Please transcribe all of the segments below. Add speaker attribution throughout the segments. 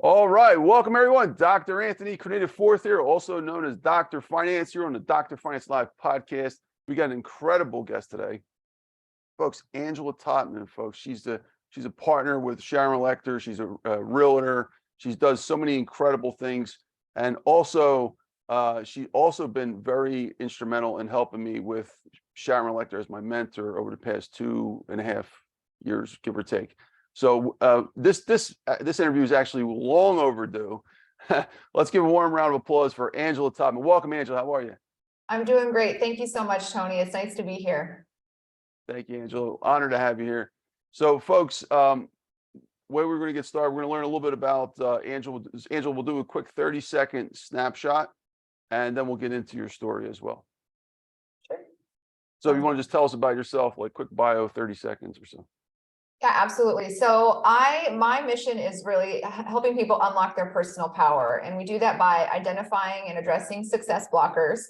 Speaker 1: All right, welcome everyone. Dr. Anthony Criniti IV here, also known as Dr. Finance, here on the Dr. Finance Live podcast. We got an incredible guest today, folks. Angela Totman, folks. She's a partner with Sharon Lechter. She's a realtor. She does so many incredible things, and also she also been very instrumental in helping me with Sharon Lechter as my mentor over the past 2.5 years, give or take. So this interview is actually long overdue. Let's give a warm round of applause for Angela Totman. Welcome, Angela. How are you?
Speaker 2: I'm doing great. Thank you so much, Tony. It's nice to be here.
Speaker 1: Thank you, Angela. Honored to have you here. So, folks, way we're going to get started, we're going to learn a little bit about Angela. Angela will do a quick 30-second snapshot, and then we'll get into your story as well.
Speaker 2: Sure.
Speaker 1: So if you want to just tell us about yourself, like quick bio, 30 seconds or so.
Speaker 2: Yeah, absolutely. So my mission is really helping people unlock their personal power. And we do that by identifying and addressing success blockers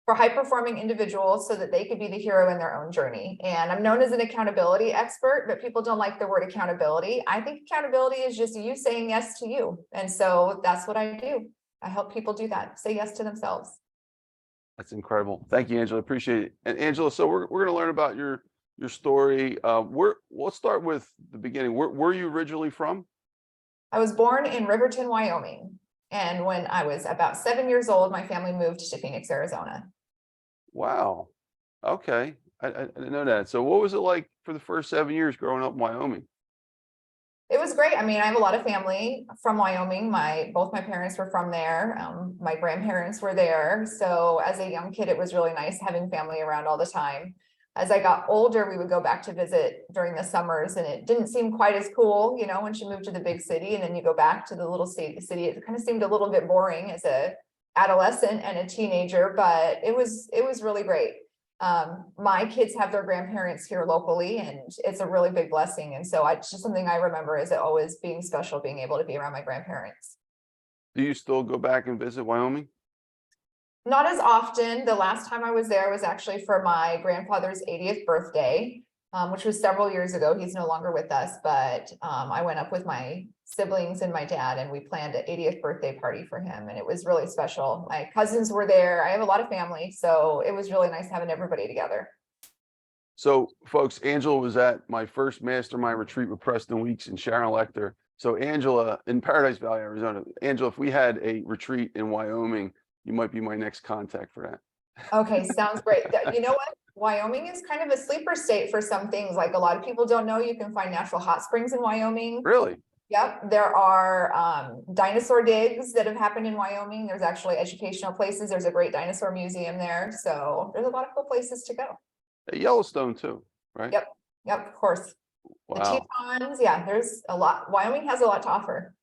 Speaker 2: for high-performing individuals so that they could be the hero in their own journey. And I'm known as an accountability expert, but people don't like the word accountability. I think accountability is just you saying yes to you. And so that's what I do. I help people do that, say yes to themselves.
Speaker 1: That's incredible. Thank you, Angela. Appreciate it. And Angela, so we're going to learn about your story. Let's start with the beginning. Where are you originally from?
Speaker 2: I was born in Riverton, Wyoming. And when I was about 7 years old, my family moved to Phoenix, Arizona.
Speaker 1: Wow. Okay. I didn't know that. So what was it like for the first 7 years growing up in Wyoming?
Speaker 2: It was great. I mean, I have a lot of family from Wyoming. Both my parents were from there. My grandparents were there. So as a young kid, it was really nice having family around all the time. As I got older, we would go back to visit during the summers, and it didn't seem quite as cool, you know, once you moved to the big city and then you go back to the little city, it kind of seemed a little bit boring as a adolescent and a teenager, but it was really great. My kids have their grandparents here locally, and it's a really big blessing. And so it's just something I remember as it always being special, being able to be around my grandparents.
Speaker 1: Do you still go back and visit Wyoming?
Speaker 2: Not as often. The last time I was there was actually for my grandfather's 80th birthday, which was several years ago. He's no longer with us, but I went up with my siblings and my dad, and we planned an 80th birthday party for him. And it was really special. My cousins were there. I have a lot of family, so it was really nice having everybody together.
Speaker 1: So, folks, Angela was at my first Mastermind Retreat with Preston Weekes and Sharon Lechter. So, Angela, in Paradise Valley, Arizona. Angela, if we had a retreat in Wyoming, you might be my next contact for that.
Speaker 2: Okay, sounds great. You know what? Wyoming is kind of a sleeper state for some things. Like a lot of people don't know, you can find natural hot springs in Wyoming.
Speaker 1: Really?
Speaker 2: Yep. There are dinosaur digs that have happened in Wyoming. There's actually educational places. There's a great dinosaur museum there. So there's a lot of cool places to go.
Speaker 1: Yellowstone too, right?
Speaker 2: Yep. Yep, of course.
Speaker 1: Wow.
Speaker 2: The Tetons, yeah, there's a lot. Wyoming has a lot to offer.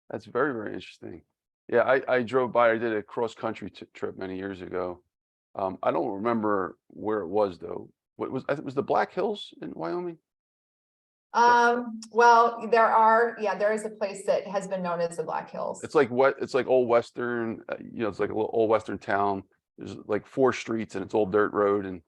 Speaker 1: That's very, very interesting. Yeah, I drove by. I did a cross-country trip many years ago. I don't remember where it was though. I think it was the Black Hills in Wyoming?
Speaker 2: Well, there is a place that has been known as the Black Hills.
Speaker 1: It's like old Western, it's like a little old Western town. There's like 4 streets and it's old dirt road. And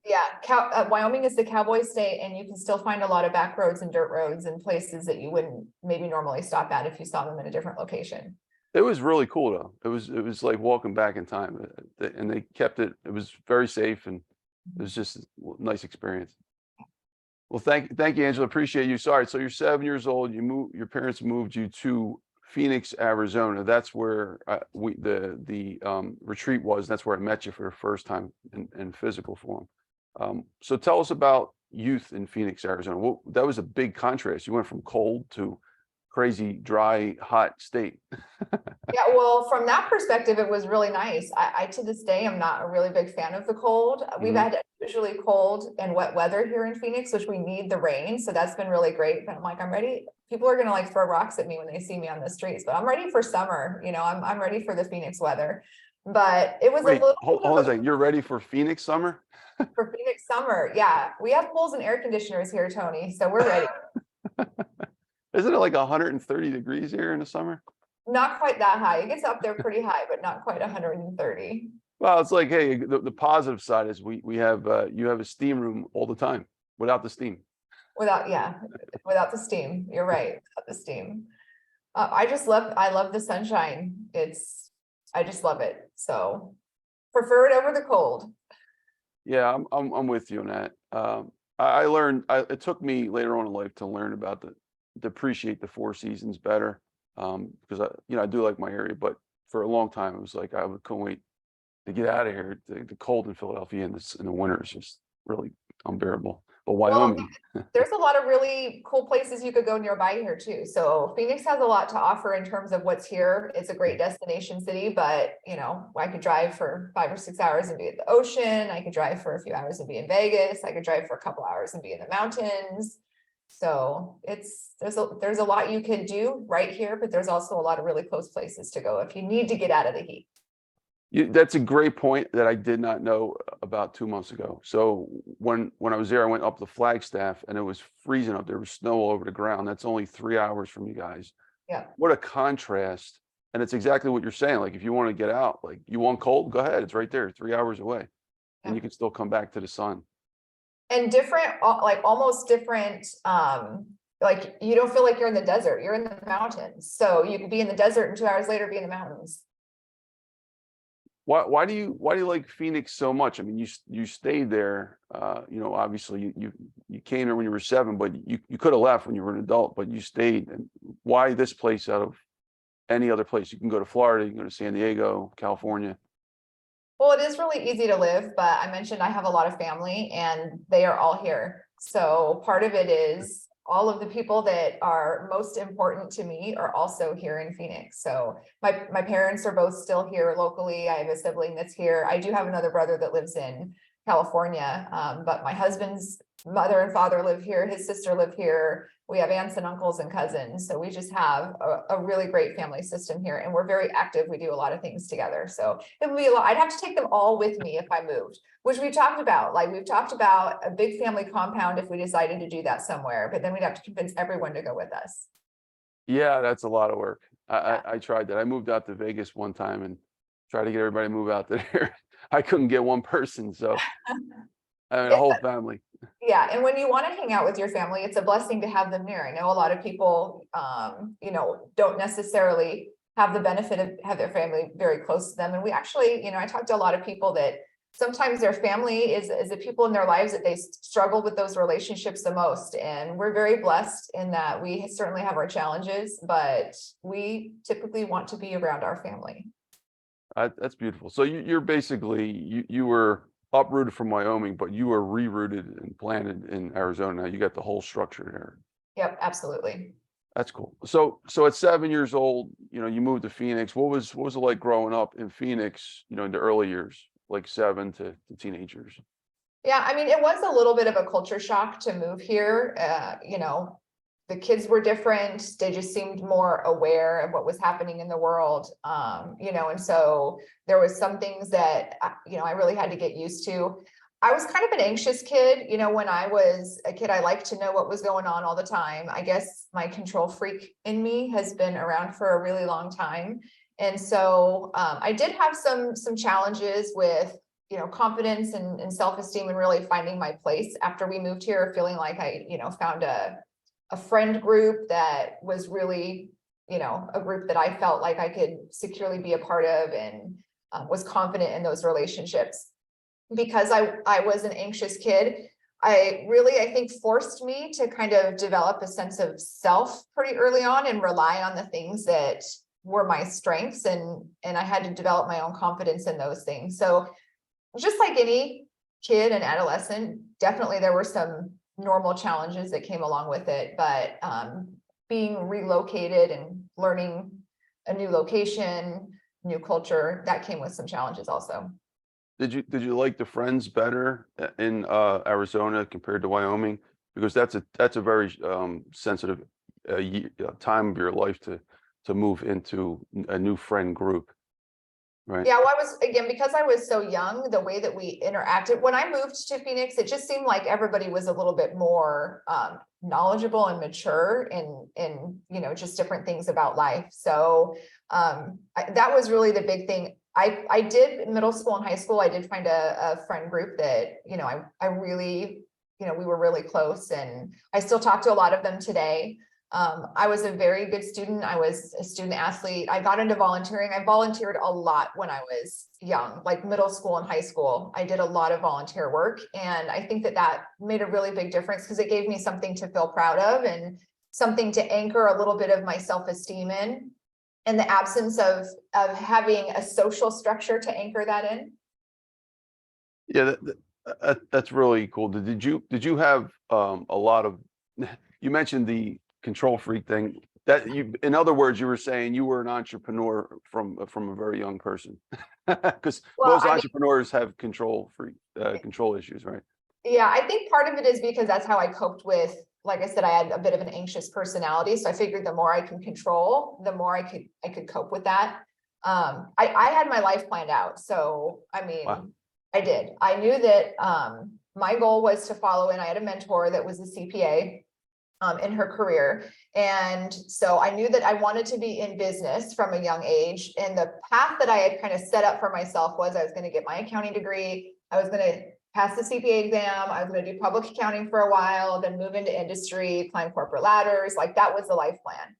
Speaker 2: yeah, Wyoming is the cowboy state, and you can still find a lot of back roads and dirt roads and places that you wouldn't maybe normally stop at if you saw them in a different location.
Speaker 1: It was really cool though. It was like walking back in time, and they kept it. It was very safe, and it was just a nice experience. Well, thank you, Angela. Appreciate you. Sorry. So you're 7 years old. Your parents moved you to Phoenix, Arizona. That's where the retreat was. That's where I met you for the first time in physical form. So tell us about youth in Phoenix, Arizona. That was a big contrast. You went from cold to crazy, dry, hot state.
Speaker 2: Yeah, well, from that perspective, it was really nice. I to this day, I'm not a really big fan of the cold. We've had usually cold and wet weather here in Phoenix, which we need the rain. So that's been really great. But I'm like, I'm ready. People are going to like throw rocks at me when they see me on the streets, but I'm ready for summer. You know, I'm ready for the Phoenix weather. But it was a little.
Speaker 1: Hold on a second. You're ready for Phoenix summer?
Speaker 2: For Phoenix summer. Yeah. We have pools and air conditioners here, Tony. So we're ready.
Speaker 1: Isn't it like 130 degrees here in the summer?
Speaker 2: Not quite that high. It gets up there pretty high, but not quite 130.
Speaker 1: Well, it's like, hey, the positive side is we have you have a steam room all the time without the steam.
Speaker 2: Without the steam. You're right. Without the steam. I love the sunshine. I just love it. So prefer it over the cold.
Speaker 1: Yeah, I'm with you on that. I learned. It took me later on in life to learn about to appreciate the four seasons better. Because I do like my area, but for a long time it was like couldn't wait to get out of here. The cold in Philadelphia in the winter is just really unbearable. But
Speaker 2: Well,
Speaker 1: Wyoming,
Speaker 2: there's a lot of really cool places you could go nearby here too. So Phoenix has a lot to offer in terms of what's here. It's a great destination city, but I could drive for 5 or 6 hours and be at the ocean. I could drive for a few hours and be in Vegas. I could drive for a couple hours and be in the mountains. So there's a lot you could do right here, but there's also a lot of really close places to go if you need to get out of the heat.
Speaker 1: that's a great point that I did not know about 2 months ago. So when I was there, I went up to Flagstaff and it was freezing up. There was snow all over the ground. That's only 3 hours from you guys.
Speaker 2: Yeah.
Speaker 1: What a contrast. And it's exactly what you're saying. Like if you want to get out, like you want cold, go ahead. It's right there, 3 hours away. And
Speaker 2: Yeah.
Speaker 1: you can still come back to the sun.
Speaker 2: And different, like almost different, like you don't feel like you're in the desert, you're in the mountains. So you could be in the desert and 2 hours later be in the mountains.
Speaker 1: Why do you like Phoenix so much? I mean, you stayed there. Obviously you came here when you were 7, but you could have left when you were an adult, but you stayed. And why this place out of any other place? You can go to Florida, you can go to San Diego, California.
Speaker 2: Well, it is really easy to live, but I mentioned I have a lot of family and they are all here. So part of it is all of the people that are most important to me are also here in Phoenix. So my parents are both still here locally. I have a sibling that's here. I do have another brother that lives in California, but my husband's mother and father live here. His sister live here. We have aunts and uncles and cousins. So we just have a really great family system here and we're very active. We do a lot of things together. So it would be a lot. I'd have to take them all with me if I moved, which we talked about. Like we've talked about a big family compound if we decided to do that somewhere, but then we'd have to convince everyone to go with us.
Speaker 1: Yeah, that's a lot of work.
Speaker 2: Yeah.
Speaker 1: I tried that. I moved out to Vegas one time and tried to get everybody to move out there. I couldn't get one person, so I mean a whole family.
Speaker 2: Yeah, and when you want to hang out with your family, it's a blessing to have them there. I know a lot of people, don't necessarily have the benefit of have their family very close to them. And we actually, I talked to a lot of people that sometimes their family is the people in their lives that they struggle with those relationships the most. And we're very blessed in that we certainly have our challenges, but we typically want to be around our family.
Speaker 1: That's beautiful. So you're basically you were uprooted from Wyoming, but you were rerouted and planted in Arizona. Now you got the whole structure there.
Speaker 2: Yep, absolutely.
Speaker 1: That's cool. So at 7 years old, you moved to Phoenix. What was it like growing up in Phoenix, in the early years, like 7 to teenagers?
Speaker 2: Yeah, I mean, it was a little bit of a culture shock to move here. The kids were different. They just seemed more aware of what was happening in the world. And so there was some things that, I really had to get used to. I was kind of an anxious kid. When I was a kid, I liked to know what was going on all the time. I guess my control freak in me has been around for a really long time. And so I did have some challenges with, confidence and self-esteem and really finding my place after we moved here, feeling like I, found a friend group that was really, a group that I felt like I could securely be a part of and was confident in those relationships. Because I was an anxious kid, I think forced me to kind of develop a sense of self pretty early on and rely on the things that were my strengths. And I had to develop my own confidence in those things. So just like any kid and adolescent, definitely there were some normal challenges that came along with it, but being relocated and learning a new location, new culture, that came with some challenges also.
Speaker 1: Did you like the friends better in Arizona compared to Wyoming? Because that's a very sensitive time of your life to move into a new friend group. Right.
Speaker 2: Yeah, well, because I was so young, the way that we interacted, when I moved to Phoenix, it just seemed like everybody was a little bit more knowledgeable and mature in just different things about life. So that was really the big thing. I did in middle school and high school, I did find a friend group that, I really, we were really close and I still talk to a lot of them today. I was a very good student. I was a student athlete. I got into volunteering. I volunteered a lot when I was young, like middle school and high school. I did a lot of volunteer work. And I think that that made a really big difference because it gave me something to feel proud of and something to anchor a little bit of my self-esteem in the absence of having a social structure to anchor that in.
Speaker 1: Yeah, that's really cool. Did you have a lot of, you mentioned the control freak thing, that you, in other words, you were saying you were an entrepreneur from a very young person, because
Speaker 2: Well,
Speaker 1: most entrepreneurs have control issues, right?
Speaker 2: yeah, I think part of it is because that's how I coped with, like I said, I had a bit of an anxious personality. So I figured the more I can control, the more I could cope with that. I had my life planned out. So, I mean,
Speaker 1: Wow.
Speaker 2: I did. I knew that my goal was to follow in. I had a mentor that was a CPA in her career. And so I knew that I wanted to be in business from a young age. And the path that I had kind of set up for myself was I was going to get my accounting degree. I was going to pass the CPA exam. I was going to do public accounting for a while, then move into industry, climb corporate ladders. Like that was the life plan.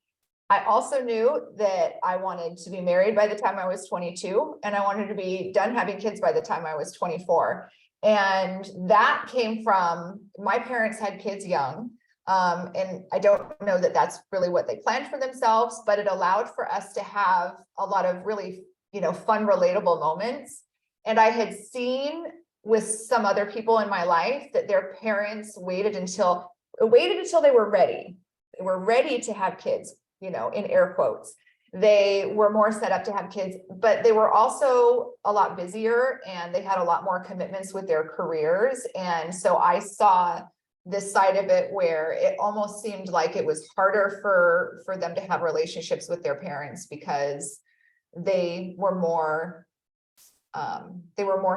Speaker 2: I also knew that I wanted to be married by the time I was 22, and I wanted to be done having kids by the time I was 24. And that came from my parents had kids young. And I don't know that that's really what they planned for themselves, but it allowed for us to have a lot of really, fun, relatable moments. And I had seen with some other people in my life that their parents waited until they were ready. They were ready to have kids, in air quotes. They were more set up to have kids, but they were also a lot busier and they had a lot more commitments with their careers. And so I saw this side of it where it almost seemed like it was harder for them to have relationships with their parents because they were more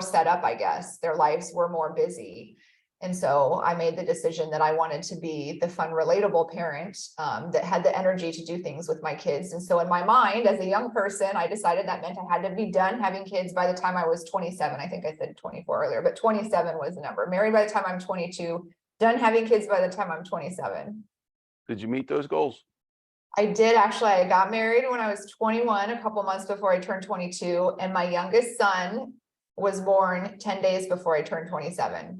Speaker 2: set up, I guess. Their lives were more busy. And so I made the decision that I wanted to be the fun, relatable parent that had the energy to do things with my kids. And so in my mind, as a young person, I decided that meant I had to be done having kids by the time I was 27. I think I said 24 earlier, but 27 was the number. Married by the time I'm 22, done having kids by the time I'm 27.
Speaker 1: Did you meet those goals?
Speaker 2: I did actually. I got married when I was 21, a couple months before I turned 22, and my youngest son was born 10 days before I turned 27.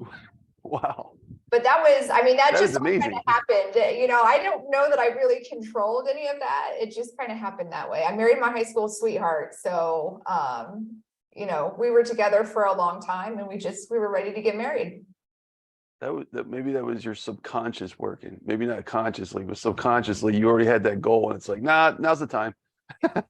Speaker 1: Wow.
Speaker 2: But that was, that
Speaker 1: That
Speaker 2: just
Speaker 1: is amazing.
Speaker 2: kind of happened. I don't know that I really controlled any of that. It just kind of happened that way. I married my high school sweetheart. So, we were together for a long time and we were ready to get married.
Speaker 1: Maybe that was your subconscious working. Maybe not consciously, but subconsciously you already had that goal and it's like, nah, now's the time.
Speaker 2: I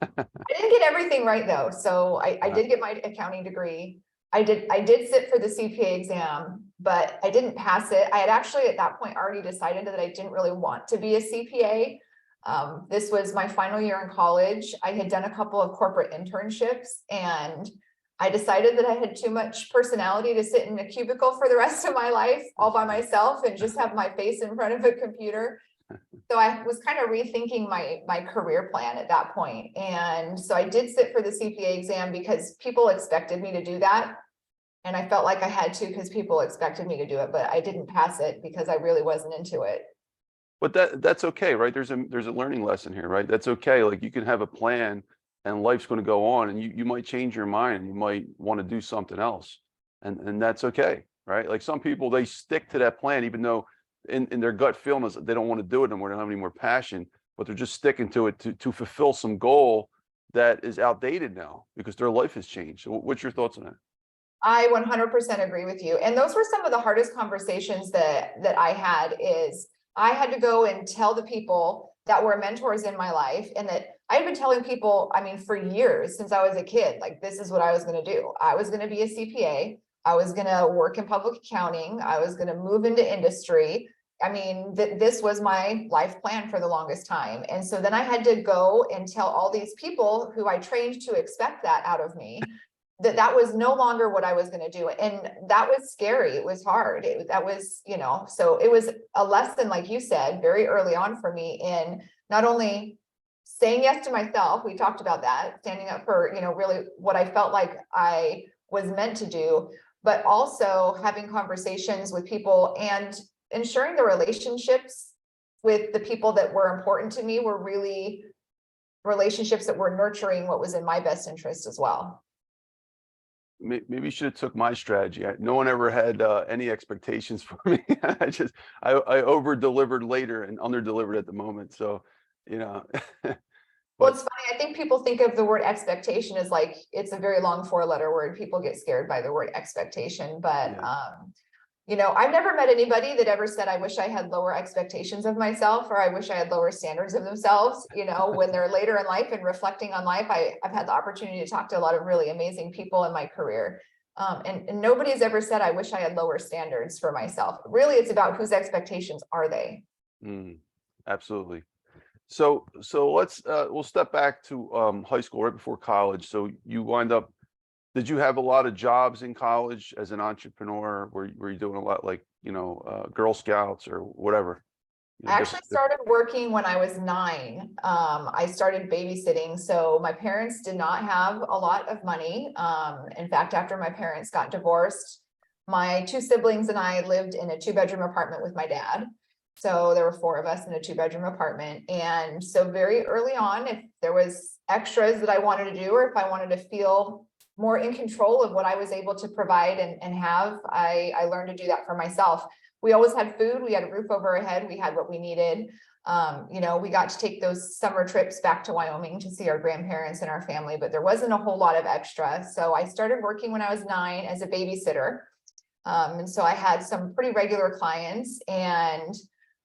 Speaker 2: didn't get everything right though. So I did get my accounting degree. I did sit for the CPA exam, but I didn't pass it. I had actually at that point already decided that I didn't really want to be a CPA. This was my final year in college. I had done a couple of corporate internships and I decided that I had too much personality to sit in a cubicle for the rest of my life all by myself and just have my face in front of a computer. So I was kind of rethinking my career plan at that point. And so I did sit for the CPA exam because people expected me to do that. And I felt like I had to because people expected me to do it, but I didn't pass it because I really wasn't into it.
Speaker 1: But that's okay, right? There's a learning lesson here, right? That's okay. Like you can have a plan and life's going to go on and you might change your mind and you might want to do something else. And that's okay, right? Like some people, they stick to that plan, even though in their gut feeling is they don't want to do it anymore, they don't have any more passion, but they're just sticking to it to fulfill some goal that is outdated now because their life has changed. So what's your thoughts on that?
Speaker 2: I 100% agree with you. And those were some of the hardest conversations that I had is I had to go and tell the people that were mentors in my life and that I had been telling people, for years since I was a kid, like this is what I was going to do. I was going to be a CPA. I was going to work in public accounting. I was going to move into industry. This was my life plan for the longest time. And so then I had to go and tell all these people who I trained to expect that out of me, that was no longer what I was going to do. And that was scary. It was hard. So it was a lesson, like you said, very early on for me in not only saying yes to myself. We talked about that, standing up for, really what I felt like I was meant to do, but also having conversations with people and ensuring the relationships with the people that were important to me were really relationships that were nurturing what was in my best interest as well.
Speaker 1: Maybe you should have took my strategy. No one ever had any expectations for me. I over delivered later and under delivered at the moment. So, you know,
Speaker 2: Well,
Speaker 1: but
Speaker 2: it's funny. I think people think of the word expectation as like, it's a very long 4-letter word. People get scared by the word expectation, but,
Speaker 1: yeah.
Speaker 2: you know, I've never met anybody that ever said, I wish I had lower expectations of myself, or I wish I had lower standards of themselves. You know, when they're later in life and reflecting on life, I've had the opportunity to talk to a lot of really amazing people in my career. And nobody's ever said, I wish I had lower standards for myself. Really, it's about whose expectations are they?
Speaker 1: Absolutely. So let's we'll step back to high school, right before college. So you wind up, did you have a lot of jobs in college as an entrepreneur? Were you doing a lot, like, you know, Girl Scouts or whatever? You
Speaker 2: I
Speaker 1: know,
Speaker 2: actually started working when I was 9. I started babysitting. So my parents did not have a lot of money. In fact, after my parents got divorced, my 2 siblings and I lived in a 2-bedroom apartment with my dad. So there were 4 of us in a 2-bedroom apartment. And so very early on, if there was extras that I wanted to do, or if I wanted to feel more in control of what I was able to provide and have, I learned to do that for myself. We always had food. We had a roof over our head. We had what we needed. You know, we got to take those summer trips back to Wyoming to see our grandparents and our family, but there wasn't a whole lot of extra. So I started working when I was 9 as a babysitter. And so I had some pretty regular clients, and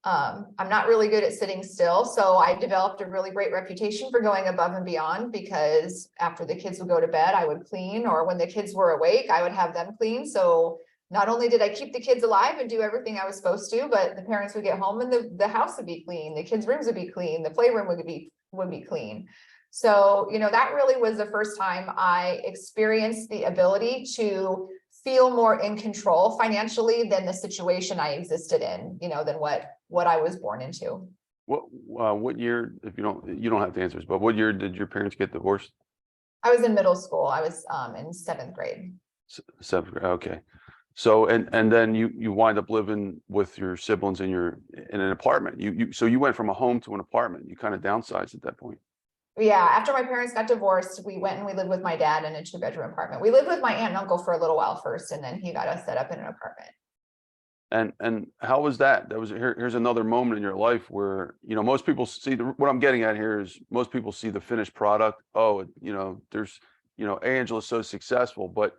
Speaker 2: I'm not really good at sitting still. So I developed a really great reputation for going above and beyond, because after the kids would go to bed, I would clean, or when the kids were awake, I would have them clean. So not only did I keep the kids alive and do everything I was supposed to, but the parents would get home and the house would be clean, the kids' rooms would be clean, the playroom would be clean. So, you know, that really was the first time I experienced the ability to feel more in control financially than the situation I existed in, you know, than what I was born into.
Speaker 1: What year, if you don't have to answer this, but what year did your parents get divorced?
Speaker 2: I was in middle school. I was in 7th grade.
Speaker 1: 7th grade. Okay. So and then you wind up living with your siblings in an apartment. So you went from a home to an apartment. You kind of downsized at that point.
Speaker 2: Yeah, after my parents got divorced, we went and we lived with my dad in a 2-bedroom apartment. We lived with my aunt and uncle for a little while first, and then he got us set up in an apartment.
Speaker 1: And how was that? Here's another moment in your life where, you know, most people see what I'm getting at here is most people see the finished product. Oh, you know, there's, you know, Angela's so successful, but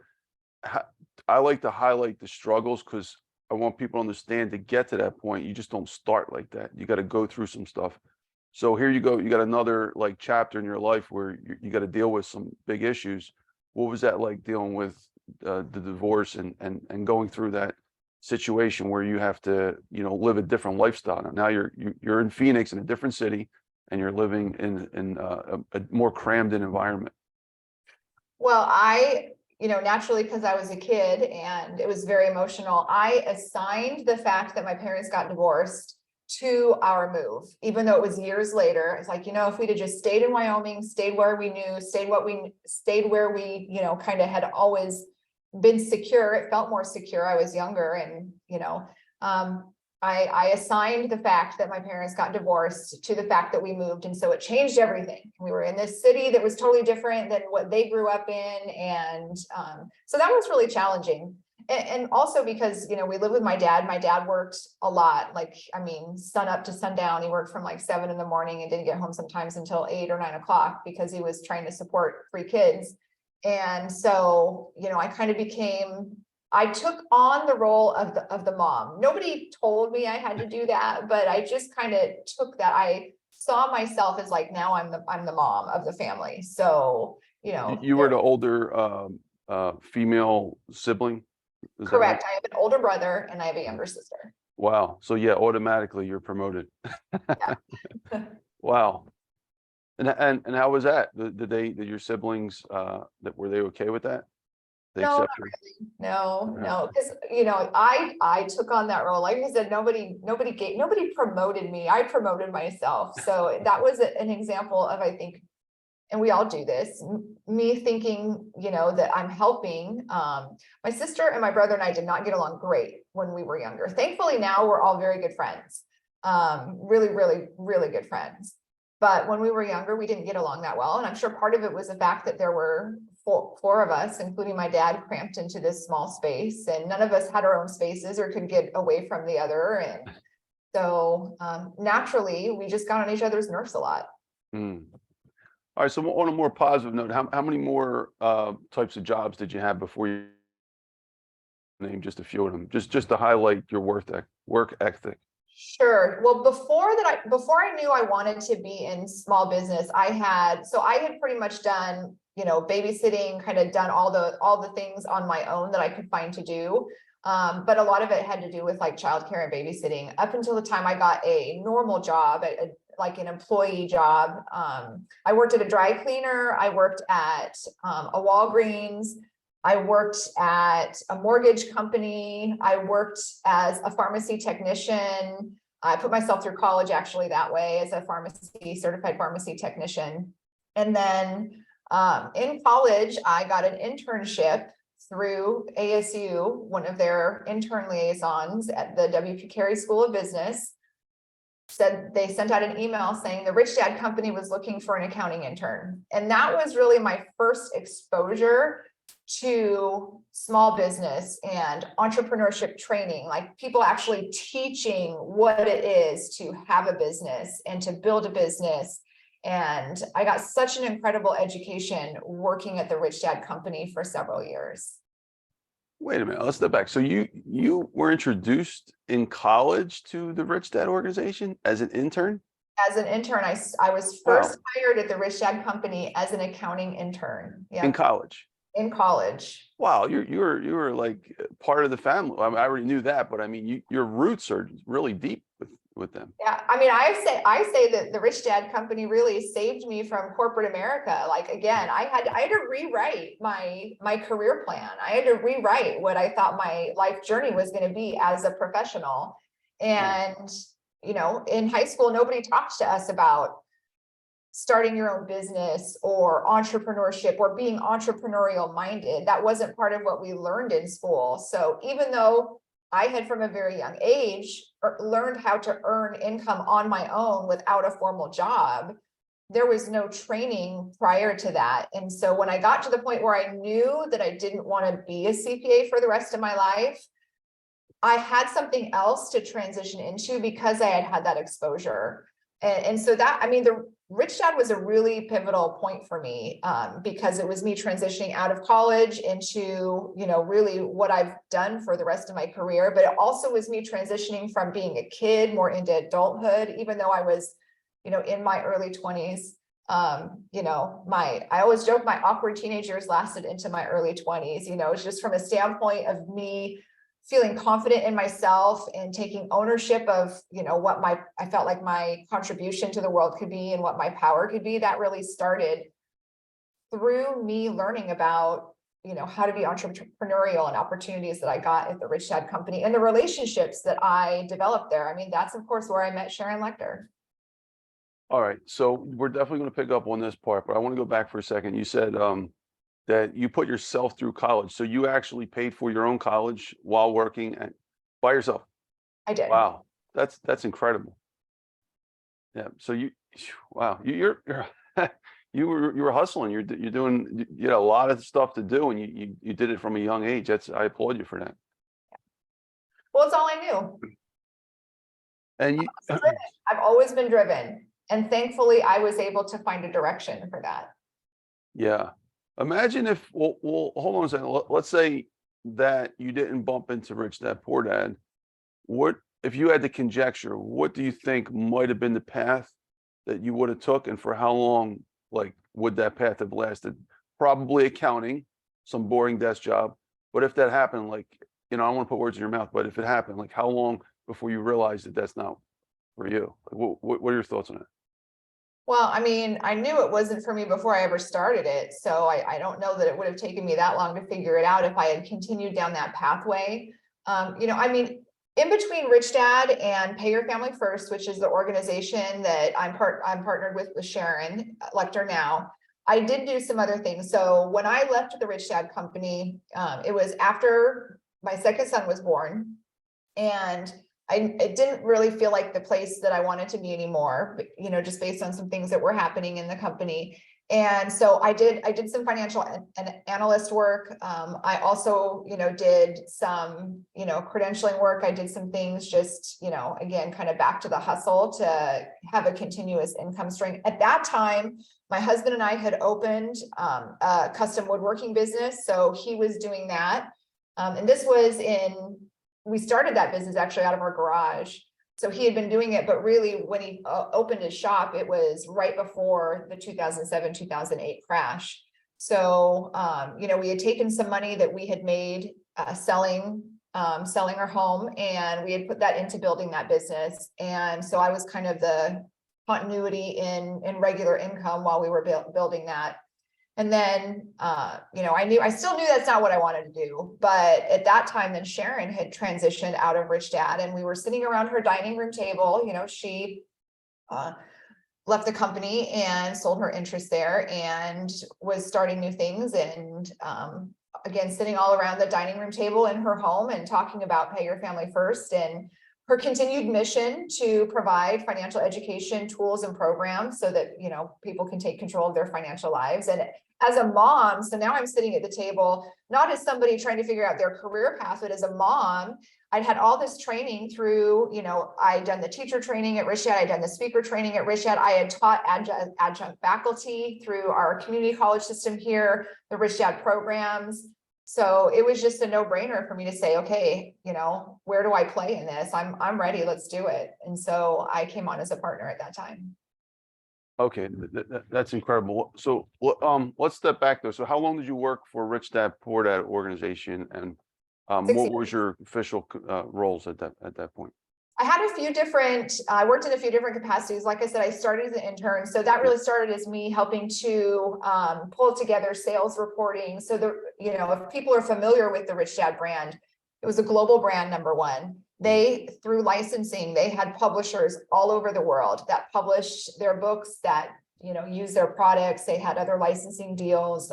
Speaker 1: I like to highlight the struggles, because I want people to understand, to get to that point, you just don't start like that. You got to go through some stuff. So here you go. You got another like chapter in your life where you got to deal with some big issues. What was that like, dealing with the divorce and going through that situation where you have to, you know, live a different lifestyle? Now you're in Phoenix, in a different city, and you're living in a more crammed in environment.
Speaker 2: Well, you know, naturally, because I was a kid and it was very emotional, I assigned the fact that my parents got divorced to our move, even though it was years later. It's like, you know, if we'd have just stayed in Wyoming, stayed where we knew, stayed where we, you know, kind of had always been secure, it felt more secure. I was younger, and, you know, I assigned the fact that my parents got divorced to the fact that we moved. And so it changed everything. We were in this city that was totally different than what they grew up in. And so that was really challenging. And also because, you know, we lived with my dad. My dad worked a lot, like, I mean, sun up to sundown. He worked from like 7 in the morning and didn't get home sometimes until 8 or 9 o'clock, because he was trying to support 3 kids. And so, you know, I took on the role of the mom. Nobody told me I had to do that, but I just kind of took that. I saw myself as like, now I'm the mom of the family. So, you know,
Speaker 1: You were the older female sibling. Is that right?
Speaker 2: correct. I have an older brother and I have a younger sister.
Speaker 1: Wow. So yeah, automatically you're promoted.
Speaker 2: Yeah.
Speaker 1: Wow. And how was that? Did your siblings were they okay with that? They
Speaker 2: No, not
Speaker 1: accepted?
Speaker 2: really. No, because, you know, I took on that role. Like I said, nobody promoted me. I promoted myself. So that was an example of, I think, and we all do this, me thinking, you know, that I'm helping. My sister and my brother and I did not get along great when we were younger. Thankfully, now we're all very good friends. Really, really, really good friends. But when we were younger, we didn't get along that well. And I'm sure part of it was the fact that there were four of us, including my dad, cramped into this small space, and none of us had our own spaces or could get away from the other. And so naturally, we just got on each other's nerves a lot.
Speaker 1: Mm. All right. So on a more positive note, how many more types of jobs did you have before you named just a few of them? Just to highlight your work ethic.
Speaker 2: Sure. Well, before I knew I wanted to be in small business, I had pretty much done, babysitting, kind of done all the things on my own that I could find to do. But a lot of it had to do with like childcare and babysitting up until the time I got a normal job, like an employee job. I worked at a dry cleaner. I worked at a Walgreens. I worked at a mortgage company. I worked as a pharmacy technician. I put myself through college actually that way as a certified pharmacy technician. And then in college, I got an internship through ASU, one of their intern liaisons at the W.P. Carey School of Business. They sent out an email saying the Rich Dad Company was looking for an accounting intern. And that was really my first exposure to small business and entrepreneurship training, like people actually teaching what it is to have a business and to build a business. And I got such an incredible education working at the Rich Dad Company for several years.
Speaker 1: Wait a minute, let's step back. So you were introduced in college to the Rich Dad organization as an intern?
Speaker 2: As an intern, I was first hired at the Rich Dad Company as an accounting intern. Yeah.
Speaker 1: In college?
Speaker 2: In college.
Speaker 1: Wow, you were like part of the family. I mean, I already knew that, but I mean, your roots are really deep with them.
Speaker 2: Yeah, I mean, I say that the Rich Dad Company really saved me from corporate America. Like again, I had to rewrite my career plan. I had to rewrite what I thought my life journey was going to be as a professional. And in high school, nobody talked to us about starting your own business or entrepreneurship or being entrepreneurial minded. That wasn't part of what we learned in school. So even though I had from a very young age learned how to earn income on my own without a formal job, there was no training prior to that. And so when I got to the point where I knew that I didn't want to be a CPA for the rest of my life, I had something else to transition into because I had that exposure. And so that, I mean, the Rich Dad was a really pivotal point for me because it was me transitioning out of college into, really what I've done for the rest of my career. But it also was me transitioning from being a kid more into adulthood, even though I was, in my early 20s. I always joke my awkward teenage years lasted into my early 20s. It's just from a standpoint of me feeling confident in myself and taking ownership of, what I felt like my contribution to the world could be and what my power could be. That really started through me learning about, how to be entrepreneurial and opportunities that I got at the Rich Dad Company and the relationships that I developed there. I mean, that's of course where I met Sharon Lechter.
Speaker 1: All right. So we're definitely going to pick up on this part, but I want to go back for a second. You said, that you put yourself through college. So you actually paid for your own college while working by yourself.
Speaker 2: I did.
Speaker 1: Wow. That's incredible. Yeah. So wow, you're you were hustling. You're doing, a lot of stuff to do, and you did it from a young age. I applaud you for that.
Speaker 2: Well, it's all I knew.
Speaker 1: And
Speaker 2: I've always been driven. And thankfully I was able to find a direction for that.
Speaker 1: Yeah. Imagine if, well, hold on a second. Let's say that you didn't bump into Rich Dad Poor Dad. What, if you had to conjecture, what do you think might have been the path that you would have took, and for how long, like, would that path have lasted? Probably accounting, some boring desk job. But if that happened, like, I don't want to put words in your mouth, but if it happened, like, how long before you realized that that's not for you? Like, what are your thoughts on it?
Speaker 2: Well, I mean, I knew it wasn't for me before I ever started it. So I don't know that it would have taken me that long to figure it out if I had continued down that pathway. I mean, in between Rich Dad and Pay Your Family First, which is the organization that I'm partnered with Sharon Lechter now, I did do some other things. So when I left the Rich Dad Company, it was after my second son was born. And it didn't really feel like the place that I wanted to be anymore, but, you know, just based on some things that were happening in the company. And so I did some financial analyst work. I also, you know, did some, you know, credentialing work. I did some things just, you know, again, kind of back to the hustle to have a continuous income stream. At that time, my husband and I had opened a custom woodworking business. So he was doing that. And this was we started that business actually out of our garage. So he had been doing it, but really when he opened his shop, it was right before the 2007, 2008 crash. So, you know, we had taken some money that we had made selling our home, and we had put that into building that business. And so I was kind of the continuity in regular income while we were building that. And then, you know, I still knew that's not what I wanted to do. But at that time, then Sharon had transitioned out of Rich Dad, and we were sitting around her dining room table. You know, she left the company and sold her interest there and was starting new things. And again, sitting all around the dining room table in her home and talking about pay your family first, and her continued mission to provide financial education tools and programs so that, you know, people can take control of their financial lives. And as a mom, so now I'm sitting at the table, not as somebody trying to figure out their career path, but as a mom, I'd had all this training through, you know, I'd done the teacher training at Rich Dad, I'd done the speaker training at Rich Dad, I had taught adjunct faculty through our community college system here, the Rich Dad programs. So it was just a no-brainer for me to say, okay, you know, where do I play in this? I'm ready, let's do it. And so I came on as a partner at that time.
Speaker 1: Okay, that's incredible. So let's step back though. So how long did you work for Rich Dad Poor Dad organization, and
Speaker 2: 6
Speaker 1: what
Speaker 2: years.
Speaker 1: was your official roles at that point?
Speaker 2: I had a few different, I worked in a few different capacities. Like I said, I started as an intern. So that really started as me helping to pull together sales reporting. So you know, if people are familiar with the Rich Dad brand, it was a global brand, number one. They, through licensing, they had publishers all over the world that published their books, that, you know, use their products. They had other licensing deals.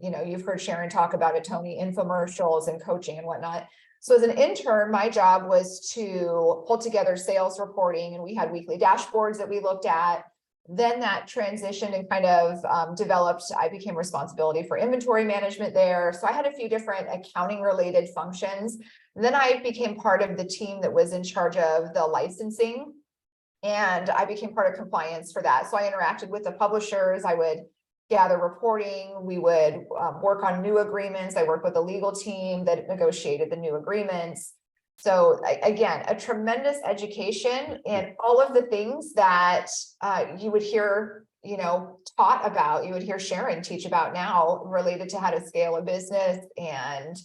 Speaker 2: You know, you've heard Sharon talk about it, Tony, infomercials and coaching and whatnot. So as an intern, my job was to pull together sales reporting, and we had weekly dashboards that we looked at. Then that transitioned and kind of developed. I became responsibility for inventory management there. So I had a few different accounting related functions. And then I became part of the team that was in charge of the licensing, and I became part of compliance for that. So I interacted with the publishers. I would gather reporting. We would work on new agreements. I worked with a legal team that negotiated the new agreements. So again, a tremendous education in all of the things that you would hear, you know, taught about, you would hear Sharon teach about now related to how to scale a business. And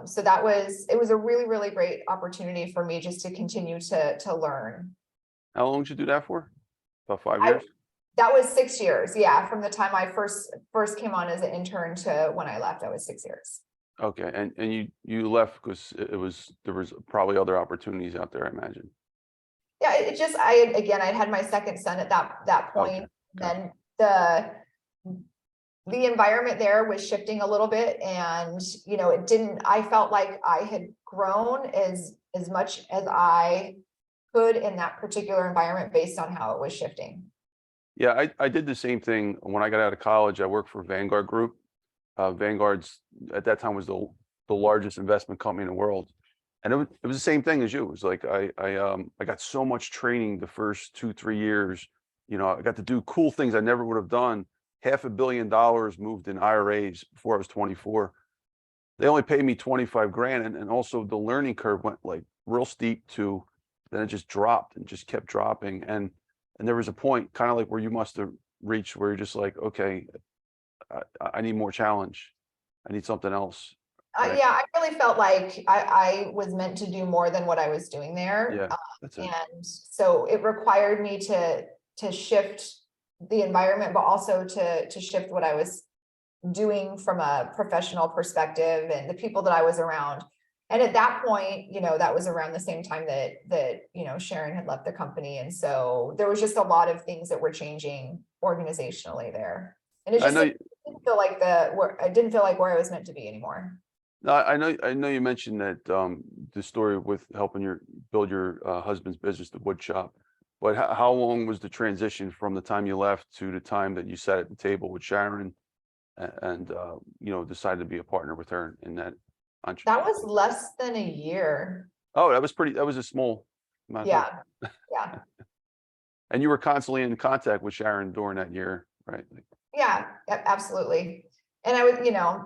Speaker 2: so it was a really, really great opportunity for me just to continue to learn.
Speaker 1: How long did you do that for? About 5 years?
Speaker 2: That was 6 years. Yeah. From the time I first came on as an intern to when I left, that was 6 years.
Speaker 1: Okay. And you left because there was probably other opportunities out there, I imagine.
Speaker 2: Yeah. It just, I'd had my second son at that point.
Speaker 1: Okay.
Speaker 2: Then the environment there was shifting a little bit, and, you know, I felt like I had grown as much as I could in that particular environment based on how it was shifting.
Speaker 1: Yeah, I did the same thing when I got out of college. I worked for Vanguard Group. Vanguard's at that time was the largest investment company in the world, and it was the same thing as you. It was like I got so much training the first 2-3 years. You know, I got to do cool things I never would have done. $500 million moved in IRAs before I was 24. They only paid me 25 grand, and also the learning curve went like real steep to, then it just dropped and just kept dropping. And there was a point kind of like where you must have reached where you're just like, okay, I need more challenge. I need something else. Right?
Speaker 2: Yeah, I really felt like I was meant to do more than what I was doing there.
Speaker 1: Yeah, that's it.
Speaker 2: And so it required me to shift the environment, but also to shift what I was doing from a professional perspective and the people that I was around. And at that point, you know, that was around the same time that, you know, Sharon had left the company. And so there was just a lot of things that were changing organizationally there. And it just didn't feel like where I was meant to be anymore.
Speaker 1: No, I know you mentioned that the story with helping build your husband's business, the wood shop. But how long was the transition from the time you left to the time that you sat at the table with Sharon and decided to be a partner with her in that
Speaker 2: That was
Speaker 1: entrepreneur?
Speaker 2: less than a year.
Speaker 1: Oh, that was a small amount of time.
Speaker 2: Yeah, yeah,
Speaker 1: And you were constantly in contact with Sharon during that year, right?
Speaker 2: yeah, absolutely. And I was,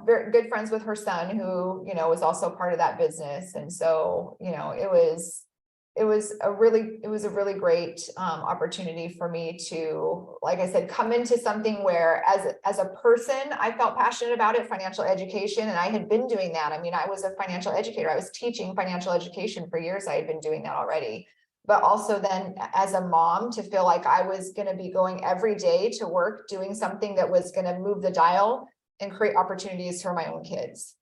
Speaker 2: very good friends with her son, who, was also part of that business. And so, it was a really great opportunity for me to, like I said, come into something where as a person, I felt passionate about it, financial education. And I had been doing that. I mean, I was a financial educator. I was teaching financial education for years. I had been doing that already. But also then as a mom, to feel like I was going to be going every day to work, doing something that was going to move the dial and create opportunities for my own kids.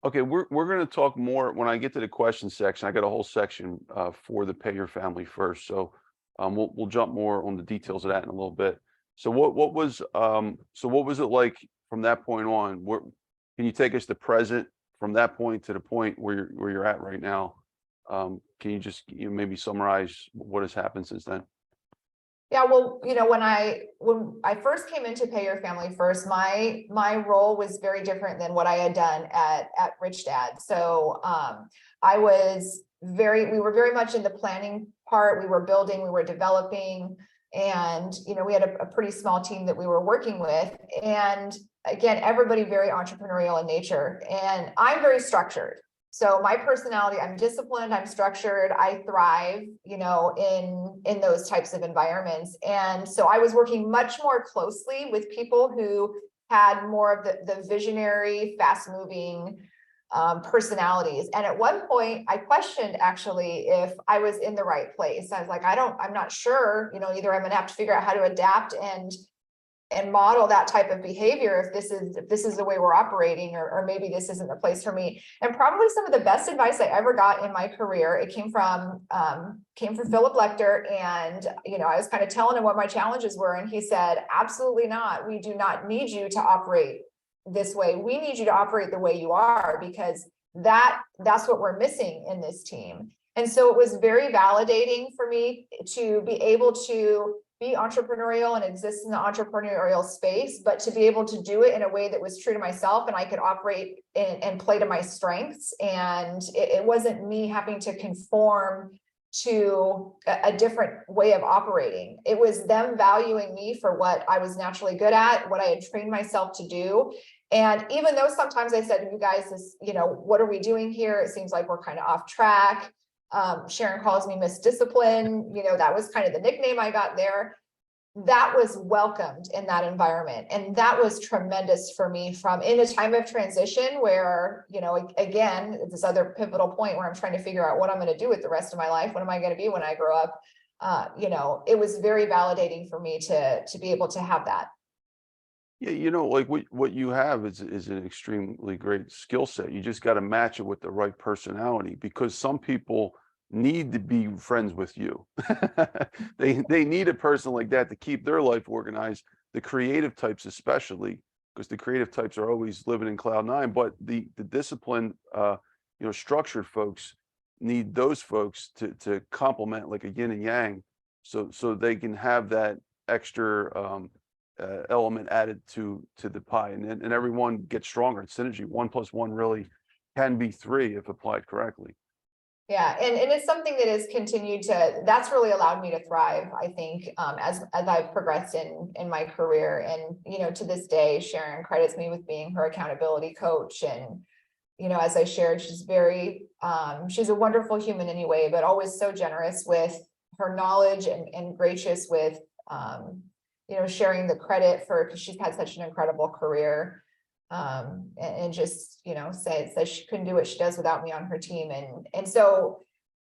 Speaker 1: Okay, we're going to talk more when I get to the question section. I got a whole section for the pay your family first, so we'll jump more on the details of that in a little bit. So what was it like from that point on? Can you take us to present from that point to the point where you're at right now? Can you just maybe summarize what has happened since then?
Speaker 2: Yeah, well, when I first came into Pay Your Family First, my role was very different than what I had done at Rich Dad. So we were very much in the planning part. We were building, we were developing, and we had a pretty small team that we were working with. And again, everybody very entrepreneurial in nature, and I'm very structured. So my personality, I'm disciplined, I'm structured, I thrive, in those types of environments. And so I was working much more closely with people who had more of the visionary, fast moving personalities. And at one point I questioned actually if I was in the right place. I was like, I'm not sure, either I'm gonna have to figure out how to adapt and model that type of behavior if this is the way we're operating, or maybe this isn't the place for me. And probably some of the best advice I ever got in my career, it came from Philip Lechter. And I was kind of telling him what my challenges were, and he said, absolutely not. We do not need you to operate this way. We need you to operate the way you are, because that's what we're missing in this team. And so it was very validating for me to be able to be entrepreneurial and exist in the entrepreneurial space, but to be able to do it in a way that was true to myself, and I could operate and play to my strengths. And it wasn't me having to conform to a different way of operating. It was them valuing me for what I was naturally good at, what I had trained myself to do. And even though sometimes I said, you guys, what are we doing here? It seems like we're kind of off track. Sharon calls me Miss Discipline. That was kind of the nickname I got there. That was welcomed in that environment. And that was tremendous for me in a time of transition where, again, this other pivotal point where I'm trying to figure out what I'm going to do with the rest of my life. What am I going to be when I grow up? It was very validating for me to be able to have that.
Speaker 1: Yeah, like what you have is an extremely great skill set. You just got to match it with the right personality, because some people need to be friends with you. They need a person like that to keep their life organized. The creative types, especially, because the creative types are always living in cloud nine. But the disciplined, structured folks need those folks to complement, like a yin and yang, so they can have that extra element added to the pie, and everyone gets stronger. It's synergy. 1 + 1 really can be 3 if applied correctly.
Speaker 2: Yeah, and it's something that has continued that's really allowed me to thrive, I think, as I've progressed in my career. And to this day, Sharon credits me with being her accountability coach. And as I shared, she's she's a wonderful human anyway, but always so generous with her knowledge and gracious with sharing the credit because she's had such an incredible career. And just says she couldn't do what she does without me on her team. And so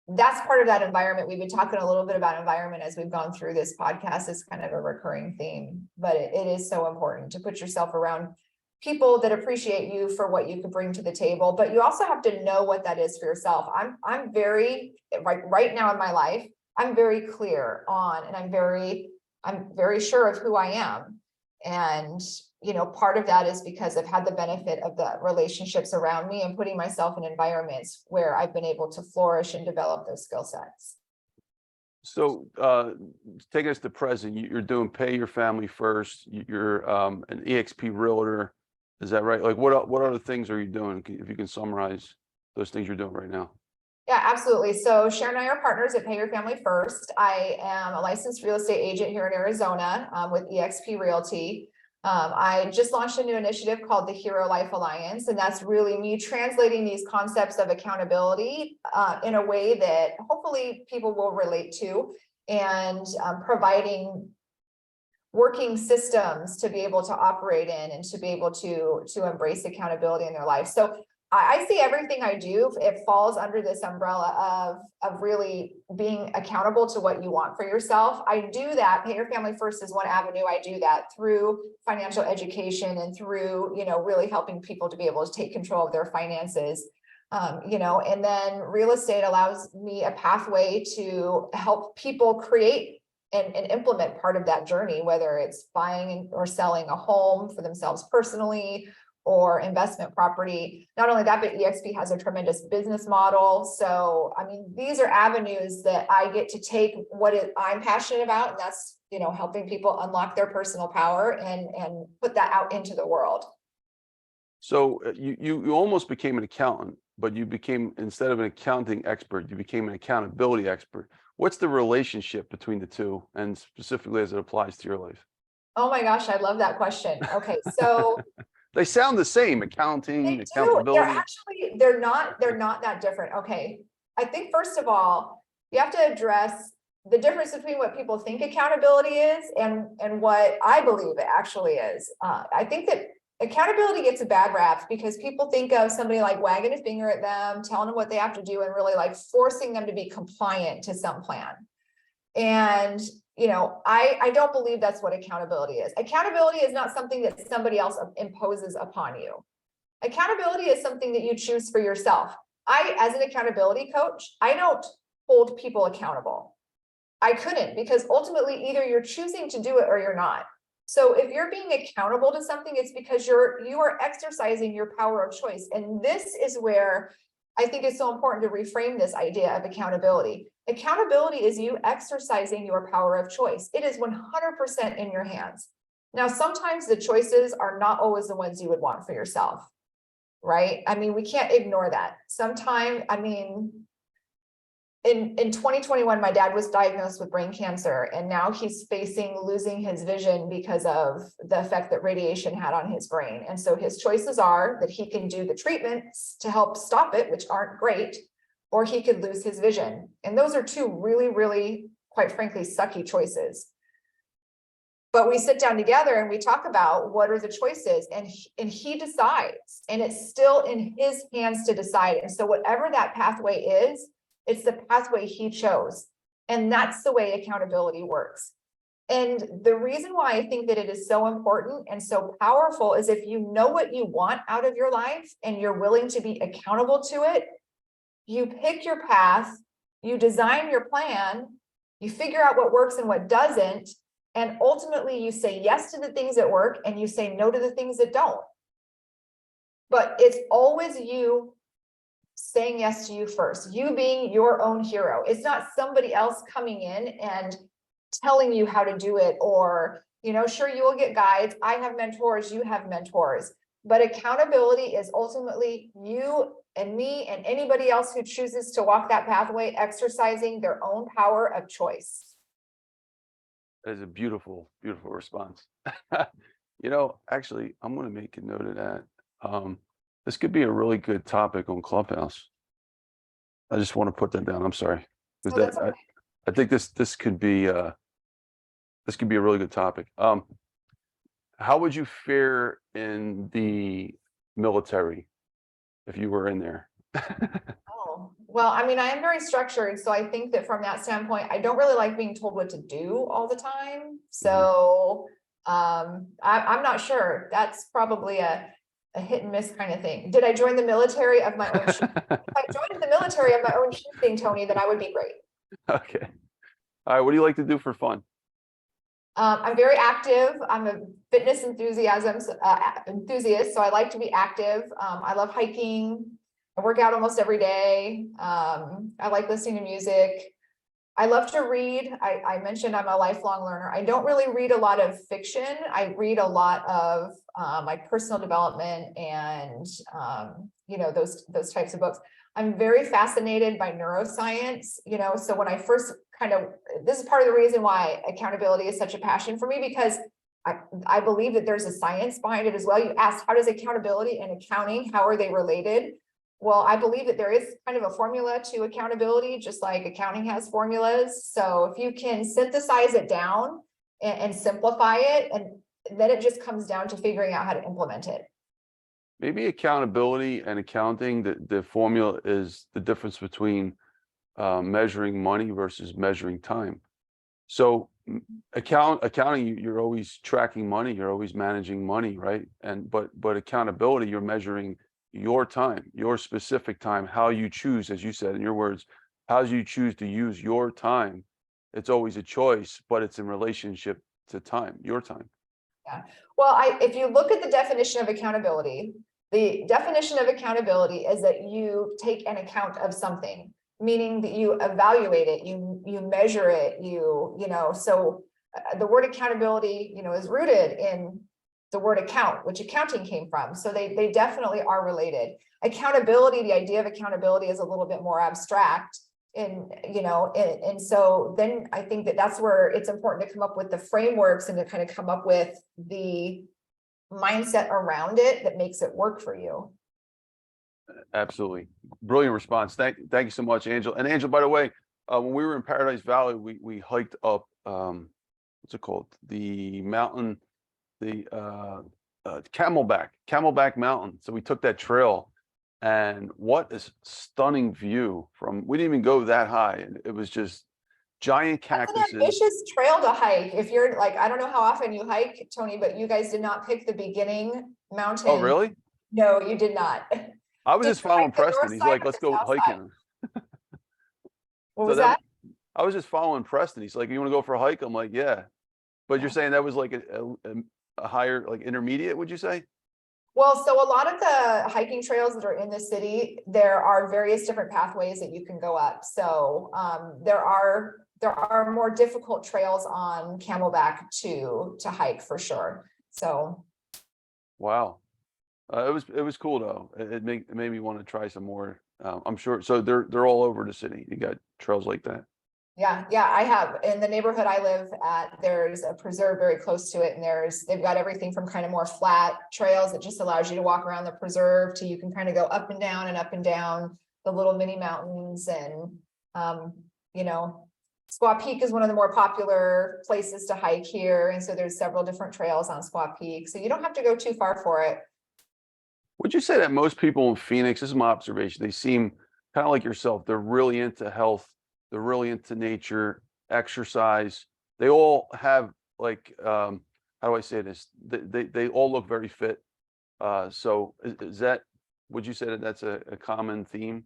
Speaker 2: that's part of that environment. We've been talking a little bit about environment as we've gone through this podcast. It's kind of a recurring theme, but it is so important to put yourself around people that appreciate you for what you could bring to the table. But you also have to know what that is for yourself. I'm very right now in my life, I'm very clear on, and I'm very sure of who I am. And, part of that is because I've had the benefit of the relationships around me and putting myself in environments where I've been able to flourish and develop those skill sets.
Speaker 1: So taking us to present, you're doing Pay Your Family First. You're an EXP realtor. Is that right? Like what other things are you doing? If you can summarize those things you're doing right now.
Speaker 2: Yeah, absolutely. So Sharon and I are partners at Pay Your Family First. I am a licensed real estate agent here in Arizona with EXP Realty. I just launched a new initiative called the Hero Life Alliance, and that's really me translating these concepts of accountability in a way that hopefully people will relate to, and providing working systems to be able to operate in and to be able to embrace accountability in their life. So I see everything I do, it falls under this umbrella of really being accountable to what you want for yourself. I do that. Pay Your Family First is one avenue. I do that through financial education and through, really helping people to be able to take control of their finances. And then real estate allows me a pathway to help people create and implement part of that journey, whether it's buying or selling a home for themselves personally, or investment property. Not only that, but EXP has a tremendous business model. So, these are avenues that I get to take I'm passionate about, and that's, helping people unlock their personal power and put that out into the world.
Speaker 1: So you almost became an accountant, but you became, instead of an accounting expert, you became an accountability expert. What's the relationship between the two, and specifically as it applies to your life?
Speaker 2: Oh my gosh, I love that question. Okay, so
Speaker 1: they sound the same, accounting, accountability.
Speaker 2: They're not that different. Okay. I think first of all, you have to address the difference between what people think accountability is and what I believe it actually is. I think that accountability gets a bad rap because people think of somebody like wagging a finger at them, telling them what they have to do, and really like forcing them to be compliant to some plan. And I don't believe that's what accountability is. Accountability is not something that somebody else imposes upon you. Accountability is something that you choose for yourself. As an accountability coach, I don't hold people accountable. I couldn't, because ultimately either you're choosing to do it or you're not. So if you're being accountable to something, it's because you are exercising your power of choice. And this is where I think it's so important to reframe this idea of accountability. Accountability is you exercising your power of choice. It is 100% in your hands. Now, sometimes the choices are not always the ones you would want for yourself, right? We can't ignore that. In 2021, my dad was diagnosed with brain cancer, and now he's facing losing his vision because of the effect that radiation had on his brain. And so his choices are that he can do the treatments to help stop it, which aren't great, or he could lose his vision. And those are two really, really, quite frankly, sucky choices. But we sit down together and we talk about what are the choices, and he decides, and it's still in his hands to decide. And so whatever that pathway is, it's the pathway he chose. And that's the way accountability works. And the reason why I think that it is so important and so powerful is if you know what you want out of your life and you're willing to be accountable to it, you pick your path, you design your plan, you figure out what works and what doesn't, and ultimately you say yes to the things that work and you say no to the things that don't. But it's always you saying yes to you first, you being your own hero. It's not somebody else coming in and telling you how to do it, or, sure, you will get guides. I have mentors, you have mentors, but accountability is ultimately you and me and anybody else who chooses to walk that pathway, exercising their own power of choice.
Speaker 1: That is a beautiful, beautiful response. Actually, I'm going to make a note of that. This could be a really good topic on Clubhouse. I just want to put that down. I'm sorry. Because I think this could be a really good topic. How would you fare in the military if you were in there?
Speaker 2: Oh, well, I am very structured. So I think that from that standpoint, I don't really like being told what to do all the time. So I'm not sure. That's probably a hit and miss kind of thing. Did I join the military of my own choosing? If I joined the military of my own choosing, Tony, then I would be great.
Speaker 1: Okay. All right. What do you like to do for fun?
Speaker 2: I'm very active. I'm a fitness enthusiast, so I like to be active. I love hiking. I work out almost every day. I like listening to music. I love to read. I mentioned I'm a lifelong learner. I don't really read a lot of fiction. I read a lot of like personal development and those types of books. I'm very fascinated by neuroscience, so when I first this is part of the reason why accountability is such a passion for me, because I believe that there's a science behind it as well. You asked, how does accountability and accounting, how are they related? Well, I believe that there is kind of a formula to accountability, just like accounting has formulas. So if you can synthesize it down and simplify it, and then it just comes down to figuring out how to implement it.
Speaker 1: Maybe accountability and accounting, the formula is the difference between measuring money versus measuring time. So accounting, you're always tracking money, you're always managing money, right? But accountability, you're measuring your time, your specific time, how you choose, as you said in your words, how you choose to use your time. It's always a choice, but it's in relationship to time, your time.
Speaker 2: Yeah. Well, if you look at the definition of accountability, the definition of accountability is that you take an account of something, meaning that you evaluate it, you measure it, so the word accountability, is rooted in the word account, which accounting came from. So they definitely are related. Accountability, the idea of accountability is a little bit more abstract. And so then I think that's where it's important to come up with the frameworks and to kind of come up with the mindset around it that makes it work for you.
Speaker 1: Absolutely. Brilliant response. Thank you so much, Angela. And Angela, by the way, when we were in Paradise Valley, we hiked up, what's it called? The mountain, the Camelback Mountain. So we took that trail, and what a stunning view we didn't even go that high. And it was just giant cactuses.
Speaker 2: That's an ambitious trail to hike. If you're like, I don't know how often you hike, Tony, but you guys did not pick the beginning mountain.
Speaker 1: Oh, really?
Speaker 2: No, you did not.
Speaker 1: I was just following Preston. He's like, let's go hiking.
Speaker 2: What was that?
Speaker 1: I was just following Preston. He's like, you want to go for a hike? I'm like, yeah. But you're saying that was like a higher, like intermediate, would you say?
Speaker 2: Well, so a lot of the hiking trails that are in the city, there are various different pathways that you can go up. So there are more difficult trails on Camelback to hike for sure. So.
Speaker 1: Wow. It was cool though. It made me want to try some more. I'm sure. So they're all over the city. You got trails like that.
Speaker 2: Yeah, I have. In the neighborhood I live at, there's a preserve very close to it, and they've got everything from kind of more flat trails that just allows you to walk around the preserve to you can kind of go up and down the little mini mountains. And Squaw Peak is one of the more popular places to hike here, and so there's several different trails on Squaw Peak, so you don't have to go too far for it.
Speaker 1: Would you say that most people in Phoenix, this is my observation, they seem kind of like yourself, they're really into health, they're really into nature, exercise. They all have like, how do I say this? They all look very fit. So would you say that that's a common theme?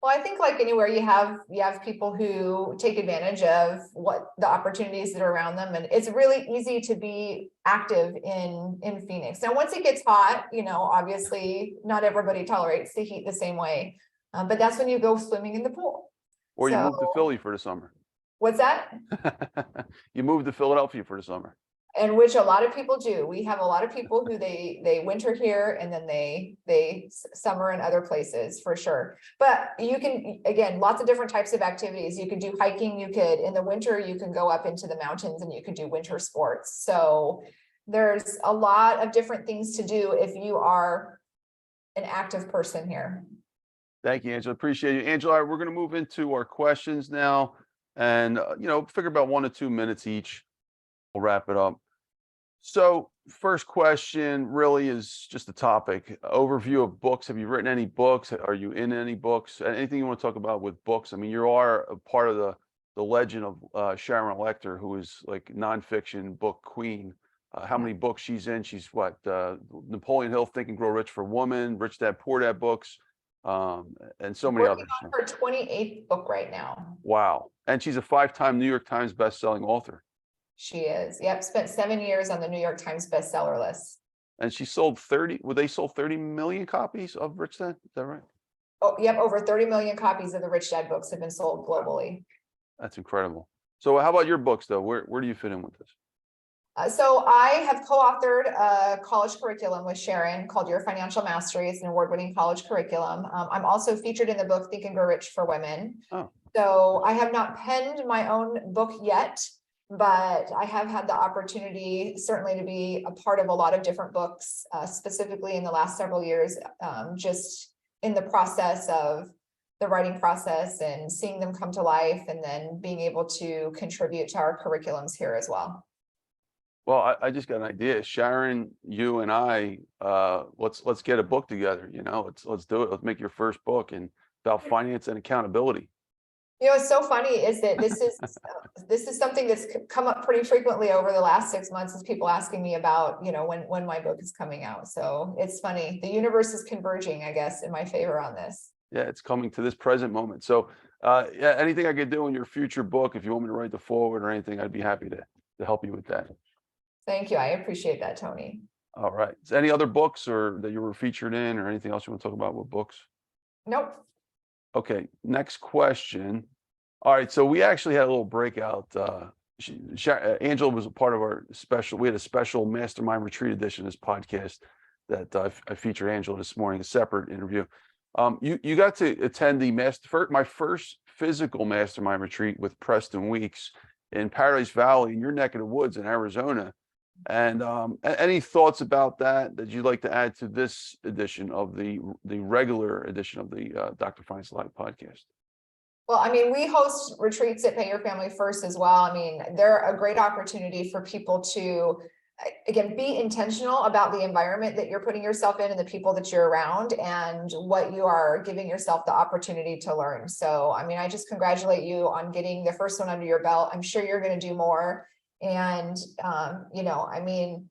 Speaker 2: Well, I think like anywhere you have people who take advantage of what the opportunities that are around them. And it's really easy to be active in Phoenix. Now, once it gets hot, obviously not everybody tolerates the heat the same way. But that's when you go swimming in the pool.
Speaker 1: Or you move to Philly for the summer.
Speaker 2: What's that?
Speaker 1: You move to Philadelphia for the summer.
Speaker 2: And which a lot of people do. We have a lot of people who they winter here and then they summer in other places for sure. But you can, again, lots of different types of activities. You could do hiking. In the winter, you can go up into the mountains and you could do winter sports. So there's a lot of different things to do if you are an active person here.
Speaker 1: Thank you, Angela. Appreciate you. Angela, we're going to move into our questions now and, figure about 1 to 2 minutes each. We'll wrap it up. So first question really is just a topic overview of books. Have you written any books? Are you in any books? Anything you want to talk about with books? I mean, you are a part of the legend of Sharon Lechter, who is like nonfiction book queen. How many books she's in? She's what? Napoleon Hill, Think and Grow Rich for Women, Rich Dad Poor Dad books, and so many others.
Speaker 2: On her 28th book right now.
Speaker 1: Wow. And she's a 5-time New York Times bestselling author.
Speaker 2: She is. Yep. Spent 7 years on the New York Times bestseller list.
Speaker 1: And she sold 30, they sold 30 million copies of Rich Dad? Is that right?
Speaker 2: Oh, yep. Over 30 million copies of the Rich Dad books have been sold globally.
Speaker 1: That's incredible. So how about your books though? Where do you fit in with this?
Speaker 2: So I have co-authored a college curriculum with Sharon called Your Financial Mastery. It's an award-winning college curriculum. I'm also featured in the book Think and Grow Rich for Women.
Speaker 1: Oh.
Speaker 2: So I have not penned my own book yet, but I have had the opportunity certainly to be a part of a lot of different books, specifically in the last several years, just in the process of the writing process and seeing them come to life, and then being able to contribute to our curriculums here as well.
Speaker 1: Well, I just got an idea. Sharon, you and I, let's get a book together. Let's do it. Let's make your first book and about finance and accountability.
Speaker 2: What's so funny is that this is something that's come up pretty frequently over the last 6 months, is people asking me about, when my book is coming out. So it's funny. The universe is converging, I guess, in my favor on this.
Speaker 1: Yeah, it's coming to this present moment. So yeah, anything I could do in your future book, if you want me to write the foreword or anything, I'd be happy to help you with that.
Speaker 2: Thank you. I appreciate that, Tony.
Speaker 1: All right. Is any other books or that you were featured in, or anything else you want to talk about with books?
Speaker 2: Nope.
Speaker 1: Okay, next question. All right, so we actually had a little breakout. Angela was a part of our special. We had a special Mastermind Retreat edition of this podcast that I featured Angela this morning, a separate interview. You got to attend my first physical Mastermind Retreat with Preston Weekes in Paradise Valley, in your neck of the woods in Arizona. And any thoughts about that you'd like to add to this edition of the regular edition of the Dr. Finance Live podcast?
Speaker 2: Well, I mean, we host retreats at Pay Your Family First as well. I mean, they're a great opportunity for people to, again, be intentional about the environment that you're putting yourself in and the people that you're around and what you are giving yourself the opportunity to learn. So, I mean, I just congratulate you on getting the first one under your belt. I'm sure you're going to do more. And, I mean,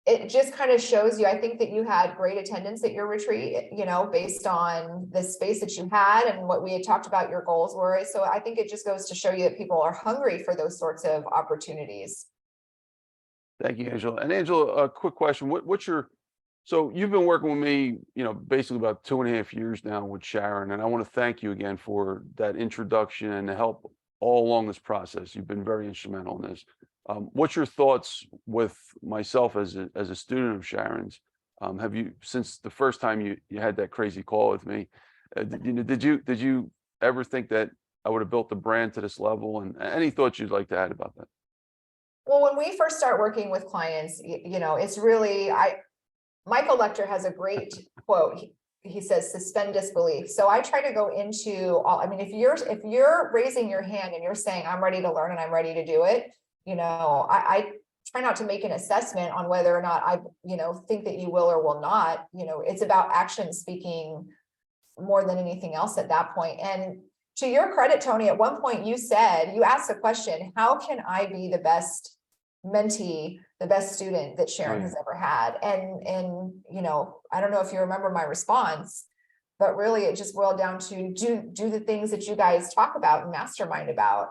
Speaker 2: it just kind of shows you, I think that you had great attendance at your retreat, based on the space that you had and what we had talked about your goals were. So I think it just goes to show you that people are hungry for those sorts of opportunities.
Speaker 1: Thank you, Angela. And Angela, a quick question. So you've been working with me, basically about 2.5 years now with Sharon, and I want to thank you again for that introduction and the help all along this process. You've been very instrumental in this. What's your thoughts with myself as a student of Sharon's? Have you, since the first time you had that crazy call with me, did you ever think that I would have built the brand to this level? And any thoughts you'd like to add about that?
Speaker 2: Well, when we first start working with clients, it's really, Michael Lechter has a great quote. He says, suspend disbelief. So I try to go into all, I mean, if you're raising your hand and you're saying, I'm ready to learn and I'm ready to do it, I try not to make an assessment on whether or not I, think that you will or will not. It's about action speaking more than anything else at that point. And to your credit, Tony, at one point you asked the question, how can I be the best mentee, the best student that Sharon has ever had? And I don't know if you remember my response, but really it just boiled down to do the things that you guys talk about and mastermind about.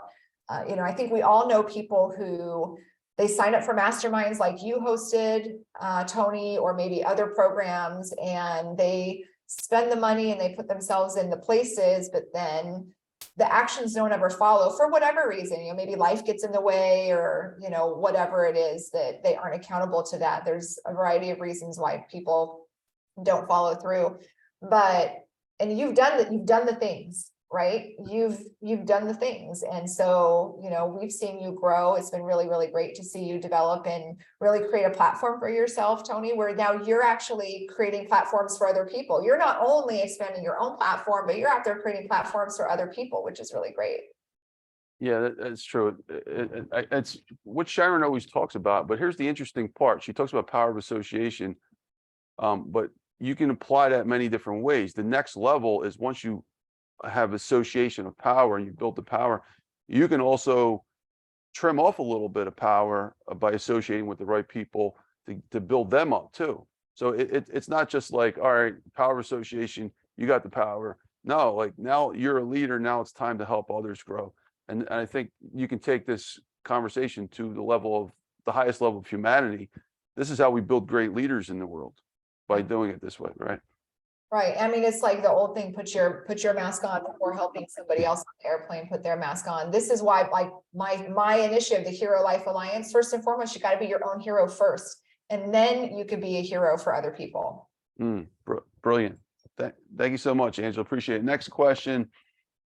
Speaker 2: I think we all know people who they sign up for masterminds like you hosted, Tony, or maybe other programs, and they spend the money and they put themselves in the places, but then the actions don't ever follow for whatever reason. Maybe life gets in the way, or whatever it is, that they aren't accountable to that. There's a variety of reasons why people don't follow through, and you've done the things, right? You've done the things. And so, we've seen you grow. It's been really, really great to see you develop and really create a platform for yourself, Tony, where now you're actually creating platforms for other people. You're not only expanding your own platform, but you're out there creating platforms for other people, which is really great.
Speaker 1: Yeah, that's true. It's what Sharon always talks about, but here's the interesting part. She talks about power of association, but you can apply that many different ways. The next level is, once you have association of power and you build the power, you can also trim off a little bit of power by associating with the right people to build them up too. So it's not just like, all right, power of association, you got the power. No, like, now you're a leader. Now it's time to help others grow. And I think you can take this conversation to the highest level of humanity. This is how we build great leaders in the world, by doing it this way, right?
Speaker 2: Right. I mean, it's like the old thing, put your mask on before helping somebody else on the airplane put their mask on. This is why, like, my initiative, the Hero Life Alliance, first and foremost, you got to be your own hero first, and then you could be a hero for other people.
Speaker 1: Brilliant. Thank you so much, Angela. Appreciate it. Next question.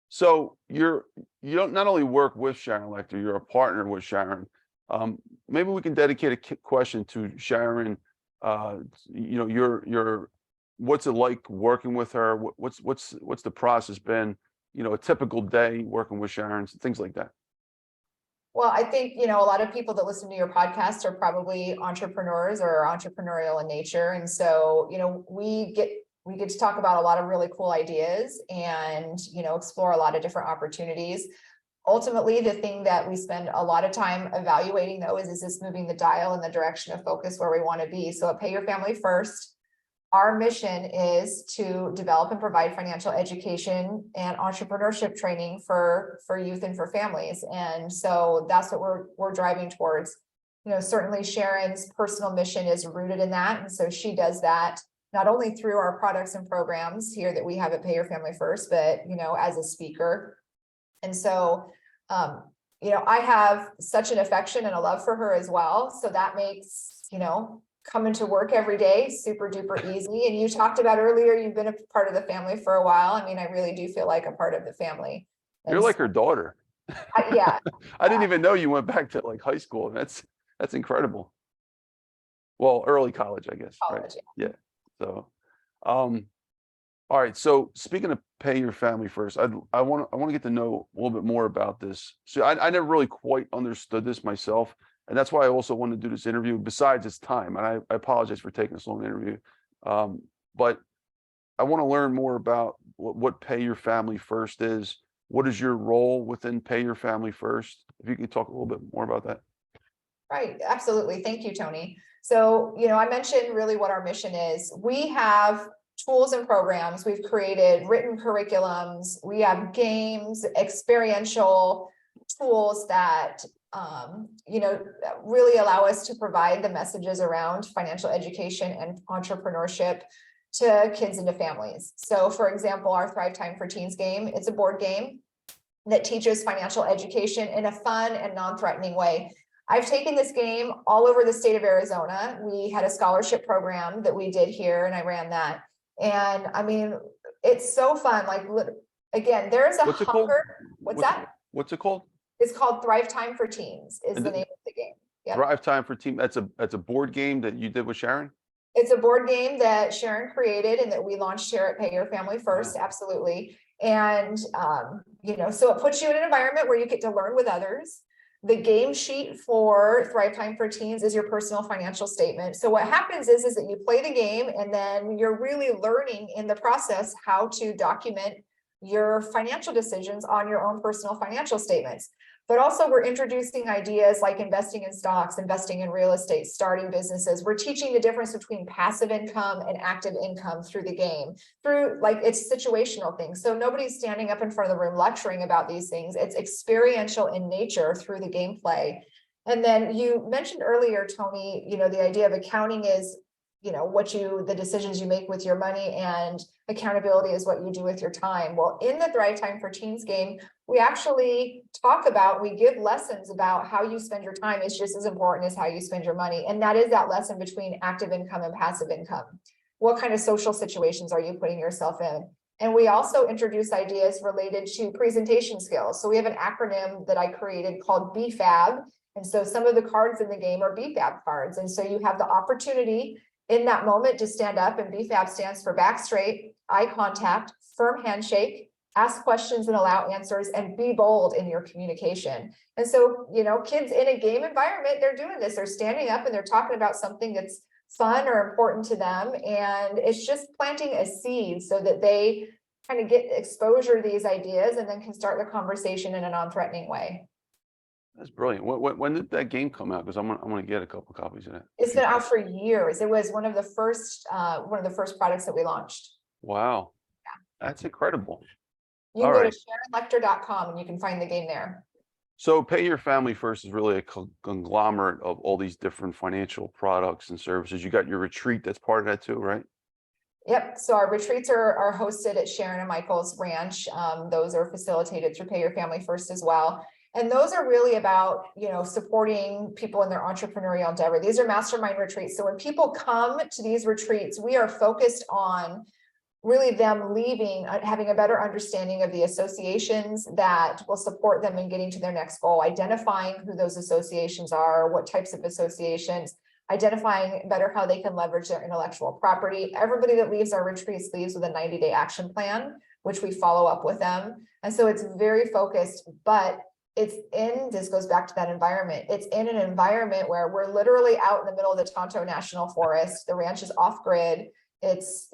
Speaker 1: So you don't not only work with Sharon Lechter, you're a partner with Sharon. Maybe we can dedicate a question to Sharon. Your what's it like working with her? What's the process been? A typical day working with Sharon, things like that.
Speaker 2: Well, I think, a lot of people that listen to your podcast are probably entrepreneurs or entrepreneurial in nature. And so, we get to talk about a lot of really cool ideas and, explore a lot of different opportunities. Ultimately, the thing that we spend a lot of time evaluating, though, is this moving the dial in the direction of focus where we want to be? So at Pay Your Family First, our mission is to develop and provide financial education and entrepreneurship training for youth and for families. And so that's what we're driving towards. Certainly Sharon's personal mission is rooted in that. And so she does that not only through our products and programs here that we have at Pay Your Family First, but, as a speaker. And so, I have such an affection and a love for her as well. So that makes, coming to work every day super duper easy. And you talked about earlier, you've been a part of the family for a while. I mean, I really do feel like a part of the family.
Speaker 1: You're like her daughter.
Speaker 2: Yeah.
Speaker 1: I didn't even know you went back to like high school. That's incredible. Well, early college, I guess.
Speaker 2: College,
Speaker 1: right? Yeah. So, all right. So speaking of Pay Your Family First, I want to get to know a little bit more about this. So I never really quite understood this myself. And that's why I also want to do this interview, besides its time. And I apologize for taking this long interview. But I want to learn more about what Pay Your Family First is. What is your role within Pay Your Family First? If you could talk a little bit more about that.
Speaker 2: Right. Absolutely. Thank you, Tony. So, I mentioned really what our mission is. We have tools and programs. We've created written curriculums. We have games, experiential tools that really allow us to provide the messages around financial education and entrepreneurship to kids and to families. So for example, our Thrive Time for Teens game, it's a board game that teaches financial education in a fun and non-threatening way. I've taken this game all over the state of Arizona. We had a scholarship program that we did here and I ran that. And I mean, it's so fun. Like, again, there's a hunger. What's that?
Speaker 1: What's it called?
Speaker 2: It's called Thrive Time for Teens is the name of the game. Yep.
Speaker 1: Thrive Time for Teens. That's a board game that you did with Sharon?
Speaker 2: It's a board game that Sharon created and that we launched here at Pay Your Family First. Wow. Absolutely. And, so it puts you in an environment where you get to learn with others. The game sheet for Thrive Time for Teens is your personal financial statement. So what happens is that you play the game and then you're really learning in the process how to document your financial decisions on your own personal financial statements. But also we're introducing ideas like investing in stocks, investing in real estate, starting businesses. We're teaching the difference between passive income and active income through the game, through like it's situational things. So nobody's standing up in front of the room lecturing about these things. It's experiential in nature through the gameplay. And then you mentioned earlier, Tony, the idea of accounting is the decisions you make with your money, and accountability is what you do with your time. Well, in the Thrive Time for Teens game, we actually we give lessons about how you spend your time is just as important as how you spend your money. And that is that lesson between active income and passive income. What kind of social situations are you putting yourself in? And we also introduce ideas related to presentation skills. So we have an acronym that I created called BFAB. And so some of the cards in the game are BFAB cards. And so you have the opportunity in that moment to stand up, and BFAB stands for back straight, eye contact, firm handshake, ask questions and allow answers, and be bold in your communication. And so, kids in a game environment, they're doing this. They're standing up and they're talking about something that's fun or important to them. And it's just planting a seed so that they kind of get exposure to these ideas and then can start the conversation in a non-threatening way.
Speaker 1: That's brilliant. When did that game come out? Because I'm gonna get a couple copies of that.
Speaker 2: It's been out for years. It was one of the first products that we launched.
Speaker 1: Wow. Yeah. That's incredible.
Speaker 2: You can go to SharonLechter.com and you can find the game there.
Speaker 1: So Pay Your Family First is really a conglomerate of all these different financial products and services. You got your retreat that's part of that too, right?
Speaker 2: Yep. So our retreats are hosted at Sharon and Michael's ranch. Those are facilitated through Pay Your Family First as well. And those are really about, supporting people in their entrepreneurial endeavor. These are mastermind retreats. So when people come to these retreats, we are focused on really them leaving, having a better understanding of the associations that will support them in getting to their next goal, identifying who those associations are, what types of associations, identifying better how they can leverage their intellectual property. Everybody that leaves our retreats leaves with a 90-day action plan, which we follow up with them. And so it's very focused, but this goes back to that environment. It's in an environment where we're literally out in the middle of the Tonto National Forest. The ranch is off grid. It's,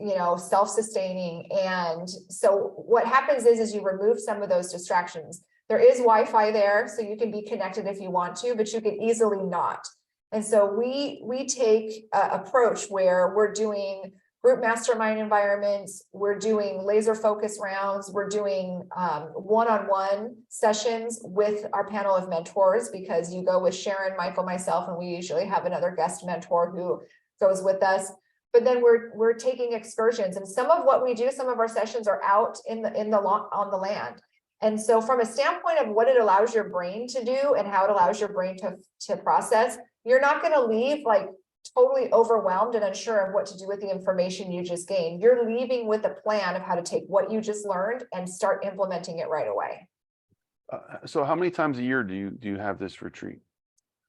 Speaker 2: self-sustaining. And so what happens is you remove some of those distractions. There is Wi-Fi there, so you can be connected if you want to, but you can easily not. And so we take an approach where we're doing group mastermind environments, we're doing laser focus rounds, we're doing one-on-one sessions with our panel of mentors, because you go with Sharon, Michael, myself, and we usually have another guest mentor who goes with us. But then we're taking excursions, and some of what we do, some of our sessions are out on the land. And so from a standpoint of what it allows your brain to do and how it allows your brain to process, you're not going to leave like totally overwhelmed and unsure of what to do with the information you just gained. You're leaving with a plan of how to take what you just learned and start implementing it right away.
Speaker 1: So how many times a year do you have this retreat?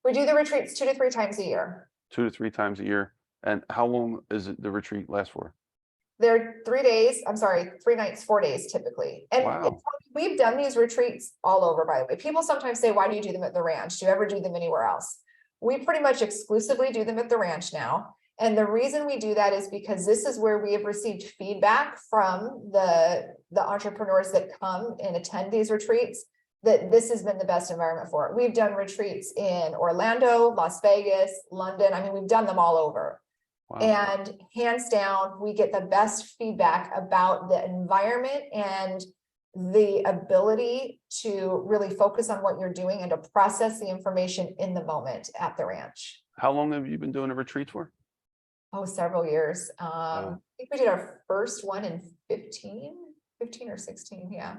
Speaker 2: We do the retreats 2 to 3 times a year.
Speaker 1: 2 to 3 times a year. And how long is the retreat last for?
Speaker 2: They're 3 days. I'm sorry, 3 nights, 4 days typically. And
Speaker 1: wow.
Speaker 2: We've done these retreats all over, by the way. People sometimes say, why do you do them at the ranch? Do you ever do them anywhere else? We pretty much exclusively do them at the ranch now. And the reason we do that is because this is where we have received feedback from the entrepreneurs that come and attend these retreats, that this has been the best environment for it. We've done retreats in Orlando, Las Vegas, London. I mean, we've done them all over. Wow. And hands down, we get the best feedback about the environment and the ability to really focus on what you're doing and to process the information in the moment at the ranch.
Speaker 1: How long have you been doing the retreats for?
Speaker 2: Oh, several years.
Speaker 1: Wow.
Speaker 2: I think we did our first one in 15 or 16. Yeah.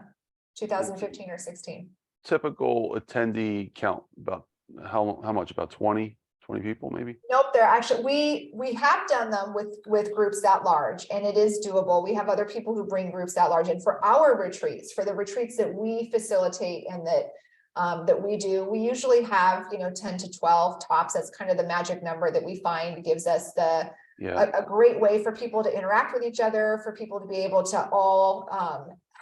Speaker 2: 2015 or 16.
Speaker 1: Typical attendee count, about how much? About 20 people maybe?
Speaker 2: Nope, they're actually, we have done them with groups that large, and it is doable. We have other people who bring groups that large. And for our retreats, for the retreats that we facilitate and that we do, we usually have 10 to 12 tops. That's kind of the magic number that we find gives us a great way for people to interact with each other, for people to be able to all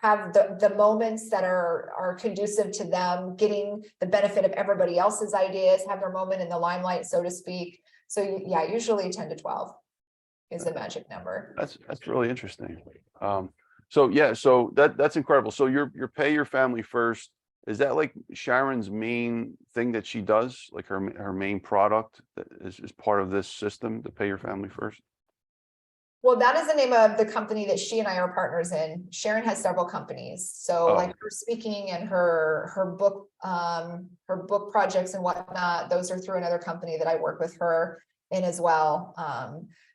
Speaker 2: have the moments that are conducive to them getting the benefit of everybody else's ideas, have their moment in the limelight, so to speak. So yeah, usually 10 to 12 is the magic number.
Speaker 1: That's really interesting. So that's incredible. So your Pay Your Family First, is that like Sharon's main thing that she does, like her main product that is part of this system, the Pay Your Family First?
Speaker 2: Well, that is the name of the company that she and I are partners in. Sharon has several companies. So like her speaking and her book projects and whatnot, those are through another company that I work with her in as well.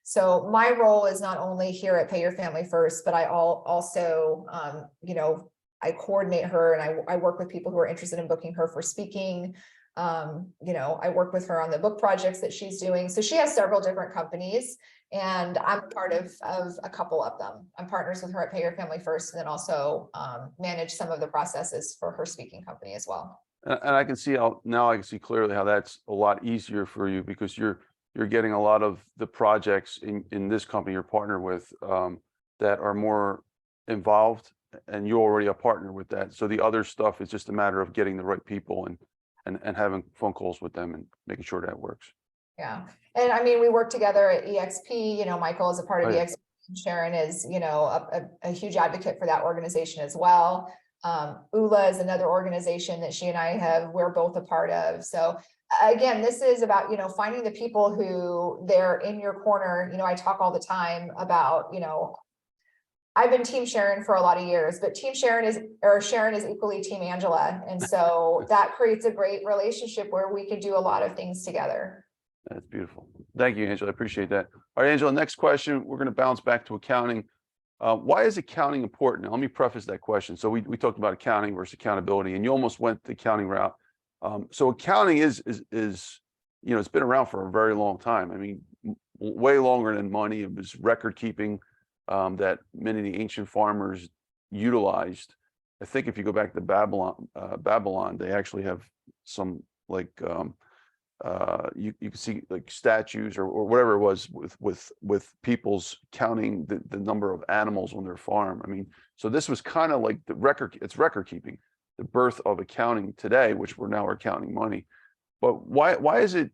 Speaker 2: So my role is not only here at Pay Your Family First, but I also, I coordinate her and I work with people who are interested in booking her for speaking. I work with her on the book projects that she's doing. So she has several different companies, and I'm part of a couple of them. I'm partners with her at Pay Your Family First, and then also manage some of the processes for her speaking company as well.
Speaker 1: And I can see now I can see clearly how that's a lot easier for you, because you're getting a lot of the projects in this company you're partnered with that are more involved, and you're already a partner with that. So the other stuff is just a matter of getting the right people and having phone calls with them and making sure that works. Yeah.
Speaker 2: And I mean, we work together at EXP, Michael is a part of EXP. Sharon is, a huge advocate for that organization as well. ULA is another organization that she and we're both a part of. So again, this is about, finding the people who they're in your corner. I talk all the time about, I've been Team Sharon for a lot of years, but Sharon is equally Team Angela. And so that creates a great relationship where we could do a lot of things together.
Speaker 1: That's beautiful. Thank you, Angela. I appreciate that. All right, Angela, next question. We're going to bounce back to accounting. Why is accounting important? Now, let me preface that question. So we talked about accounting versus accountability, and you almost went the accounting route. So accounting is it's been around for a very long time. I mean, way longer than money. It was record keeping that many of the ancient farmers utilized. I think if you go back to Babylon, they actually have some like you can see like statues or whatever it was with people's counting the number of animals on their farm. I mean, so this was kind of like it's record keeping, the birth of accounting today, which we're now counting money. But why is it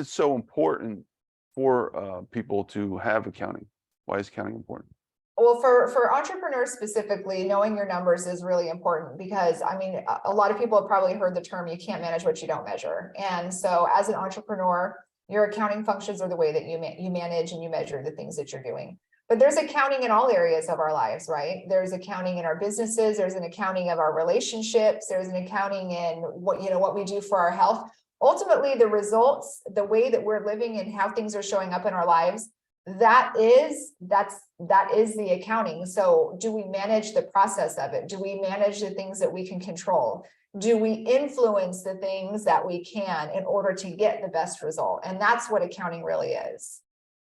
Speaker 1: so important for people to have accounting? Why is accounting important?
Speaker 2: Well, for entrepreneurs specifically, knowing your numbers is really important because, I mean, a lot of people have probably heard the term, you can't manage what you don't measure. And so as an entrepreneur, your accounting functions are the way that you manage and you measure the things that you're doing. But there's accounting in all areas of our lives, right? There's accounting in our businesses. There's an accounting of our relationships. There's an accounting in what we do for our health. Ultimately, the results, the way that we're living and how things are showing up in our lives, that is the accounting. So do we manage the process of it? Do we manage the things that we can control? Do we influence the things that we can in order to get the best result? And that's what accounting really is,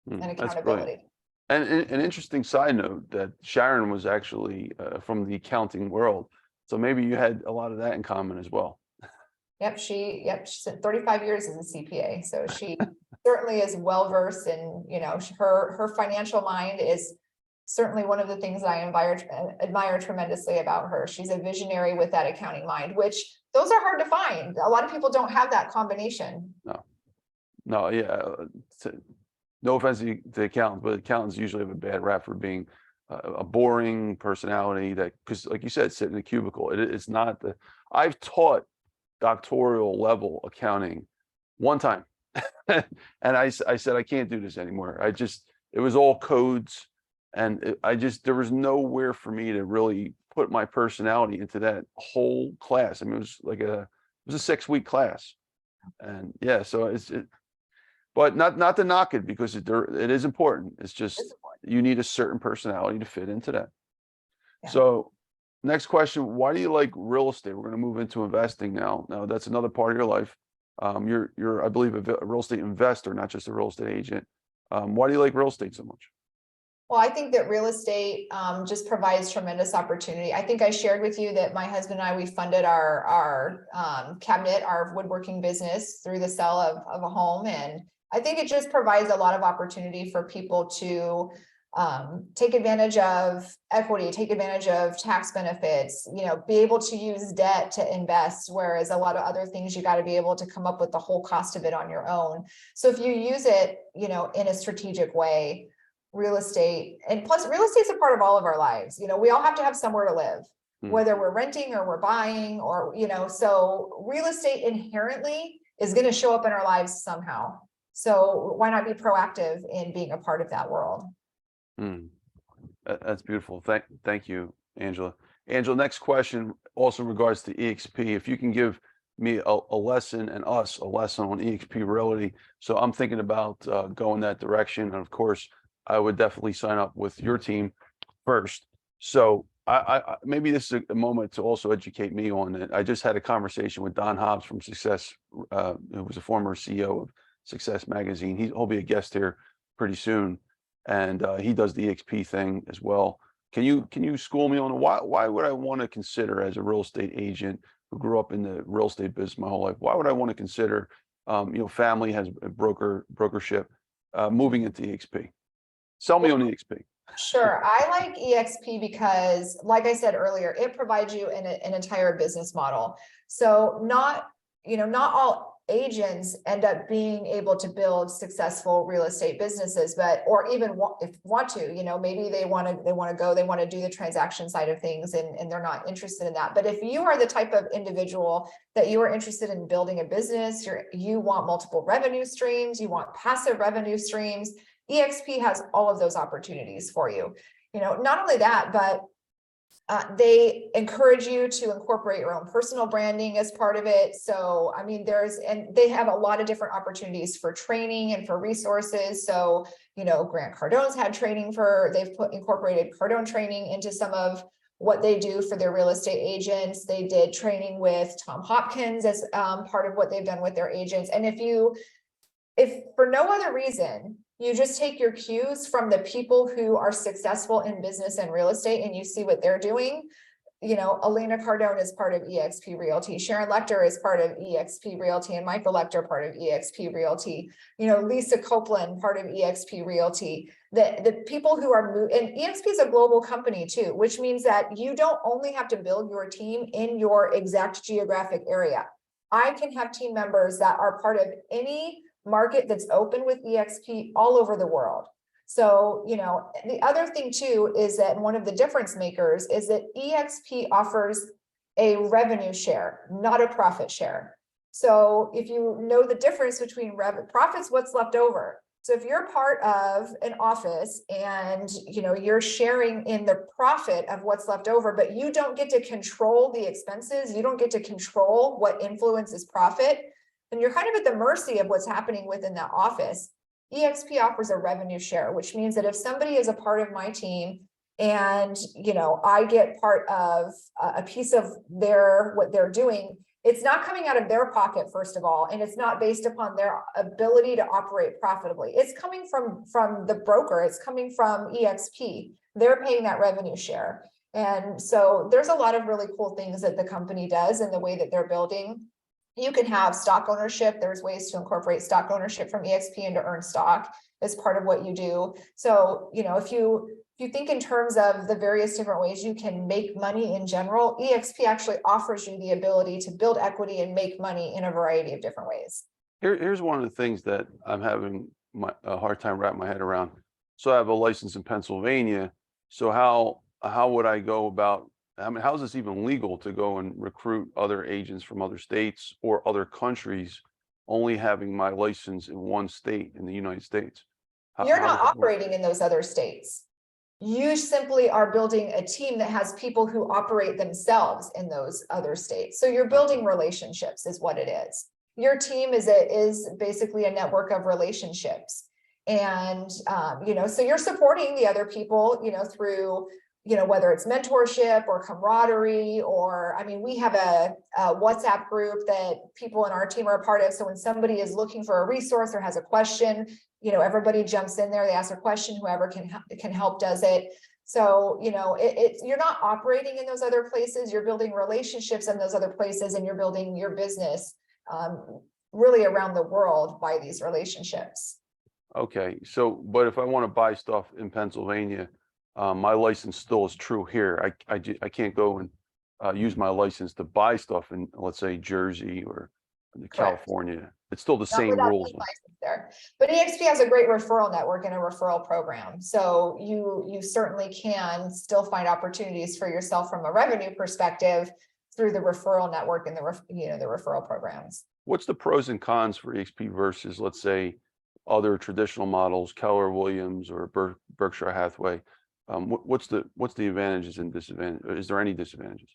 Speaker 2: and accountability.
Speaker 1: And an interesting side note that Sharon was actually from the accounting world. So maybe you had a lot of that in common as well.
Speaker 2: Yep, she spent 35 years as a CPA. So she certainly is well-versed in, her financial mind is certainly one of the things that I admire tremendously about her. She's a visionary with that accounting mind, which those are hard to find. A lot of people don't have that combination.
Speaker 1: No, yeah. No offense to accountants, but accountants usually have a bad rap for being a boring personality because like you said, sit in a cubicle. It's not I've taught doctoral level accounting one time. And I said, I can't do this anymore. It was all codes. And there was nowhere for me to really put my personality into that whole class. I mean, it was a 6-week class. And yeah, so but not to knock it because it is important. It's just, you need a certain personality to fit into that. Yeah. So next question, why do you like real estate? We're going to move into investing now. Now that's another part of your life. You're, I believe, a real estate investor, not just a real estate agent. Why do you like real estate so much?
Speaker 2: Well, I think that real estate just provides tremendous opportunity. I think I shared with you that my husband and I, we funded our cabinet, our woodworking business through the sale of a home. And I think it just provides a lot of opportunity for people to take advantage of equity, take advantage of tax benefits, be able to use debt to invest, whereas a lot of other things, you got to be able to come up with the whole cost of it on your own. So if you use it, in a strategic way, real estate, and plus real estate's a part of all of our lives. We all have to have somewhere to live, whether we're renting or we're buying or, so real estate inherently is going to show up in our lives somehow. So why not be proactive in being a part of that world?
Speaker 1: That's beautiful. Thank you, Angela. Angela, next question also in regards to EXP. If you can give me a lesson and us a lesson on EXP Realty. So I'm thinking about going that direction. And of course, I would definitely sign up with your team first. So I maybe this is a moment to also educate me on it. I just had a conversation with Don Hobbs from Success, who was a former CEO of Success Magazine. He'll be a guest here pretty soon. And he does the EXP thing as well. Can you school me on why would I want to consider, as a real estate agent who grew up in the real estate business my whole life, why would I want to consider, family has a brokership, moving into EXP? Sell me on EXP.
Speaker 2: Sure. I like EXP because, like I said earlier, it provides you an entire business model. So not all agents end up being able to build successful real estate businesses, or even want to, maybe they want to do the transaction side of things and they're not interested in that. But if you are the type of individual that you are interested in building a business, you want multiple revenue streams, you want passive revenue streams, EXP has all of those opportunities for you. not only that, but they encourage you to incorporate your own personal branding as part of it. So, I mean, and they have a lot of different opportunities for training and for resources. So, Grant Cardone's had they've incorporated Cardone training into some of what they do for their real estate agents. They did training with Tom Hopkins as part of what they've done with their agents. And if for no other reason, you just take your cues from the people who are successful in business and real estate and you see what they're doing. Elena Cardone is part of eXp Realty. Sharon Lechter is part of eXp Realty, and Michael Lechter part of eXp Realty. Lisa Copeland part of eXp Realty. The people who are and eXp is a global company too, which means that you don't only have to build your team in your exact geographic area. I can have team members that are part of any market that's open with eXp all over the world. So, the other thing too is that one of the difference makers is that eXp offers a revenue share, not a profit share. So if you know the difference between profits, what's left over. So if you're part of an office and, you're sharing in the profit of what's left over, but you don't get to control the expenses, you don't get to control what influences profit, then you're kind of at the mercy of what's happening within that office. eXp offers a revenue share, which means that if somebody is a part of my team and, I get part of a piece of what they're doing, it's not coming out of their pocket, first of all, and it's not based upon their ability to operate profitably. It's coming from the broker. It's coming from eXp. They're paying that revenue share. And so there's a lot of really cool things that the company does in the way that they're building. You can have stock ownership. There's ways to incorporate stock ownership from eXp and to earn stock as part of what you do. So, if you think in terms of the various different ways you can make money in general, eXp actually offers you the ability to build equity and make money in a variety of different ways.
Speaker 1: Here's one of the things that I'm having a hard time wrapping my head around. So I have a license in Pennsylvania. So how would I go about? I mean, how is this even legal to go and recruit other agents from other states or other countries, only having my license in one state in the United States?
Speaker 2: You're not operating in those other states. You simply are building a team that has people who operate themselves in those other states. So you're building relationships is what it is. Your team is basically a network of relationships. And, so you're supporting the other people, through whether it's mentorship or camaraderie, or, we have a WhatsApp group that people in our team are a part of. So when somebody is looking for a resource or has a question, everybody jumps in there, they ask a question, whoever can help does it. So, you're not operating in those other places, you're building relationships in those other places, and you're building your business really around the world by these relationships.
Speaker 1: Okay. So, but if I want to buy stuff in Pennsylvania, my license still is true here. I can't go and use my license to buy stuff in, let's say, Jersey or California. It's still the same rules
Speaker 2: there. But eXp has a great referral network and a referral program. So you certainly can still find opportunities for yourself from a revenue perspective through the referral network and the referral programs.
Speaker 1: What's the pros and cons for eXp versus, let's say, other traditional models, Keller Williams or Berkshire Hathaway? What's the advantages and disadvantages? Is there any disadvantages?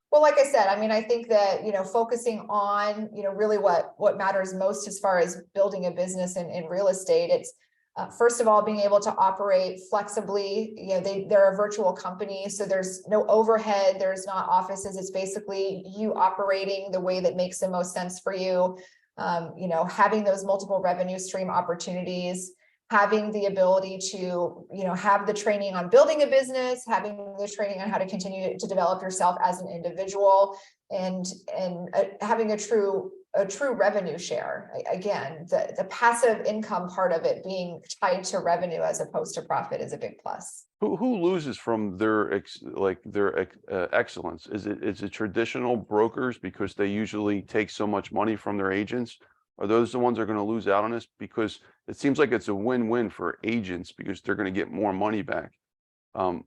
Speaker 2: Well, like I said, I think that, focusing on, really what matters most as far as building a business in real estate, it's first of all, being able to operate flexibly. They're a virtual company, so there's no overhead, there's not offices. It's basically you operating the way that makes the most sense for you. Having those multiple revenue stream opportunities, having the ability to, have the training on building a business, having the training on how to continue to develop yourself as an individual, and having a true revenue share. Again, the passive income part of it being tied to revenue as opposed to profit is a big plus.
Speaker 1: Who loses from their excellence? Is it traditional brokers because they usually take so much money from their agents? Are those the ones that are going to lose out on this? Because it seems like it's a win-win for agents because they're going to get more money back.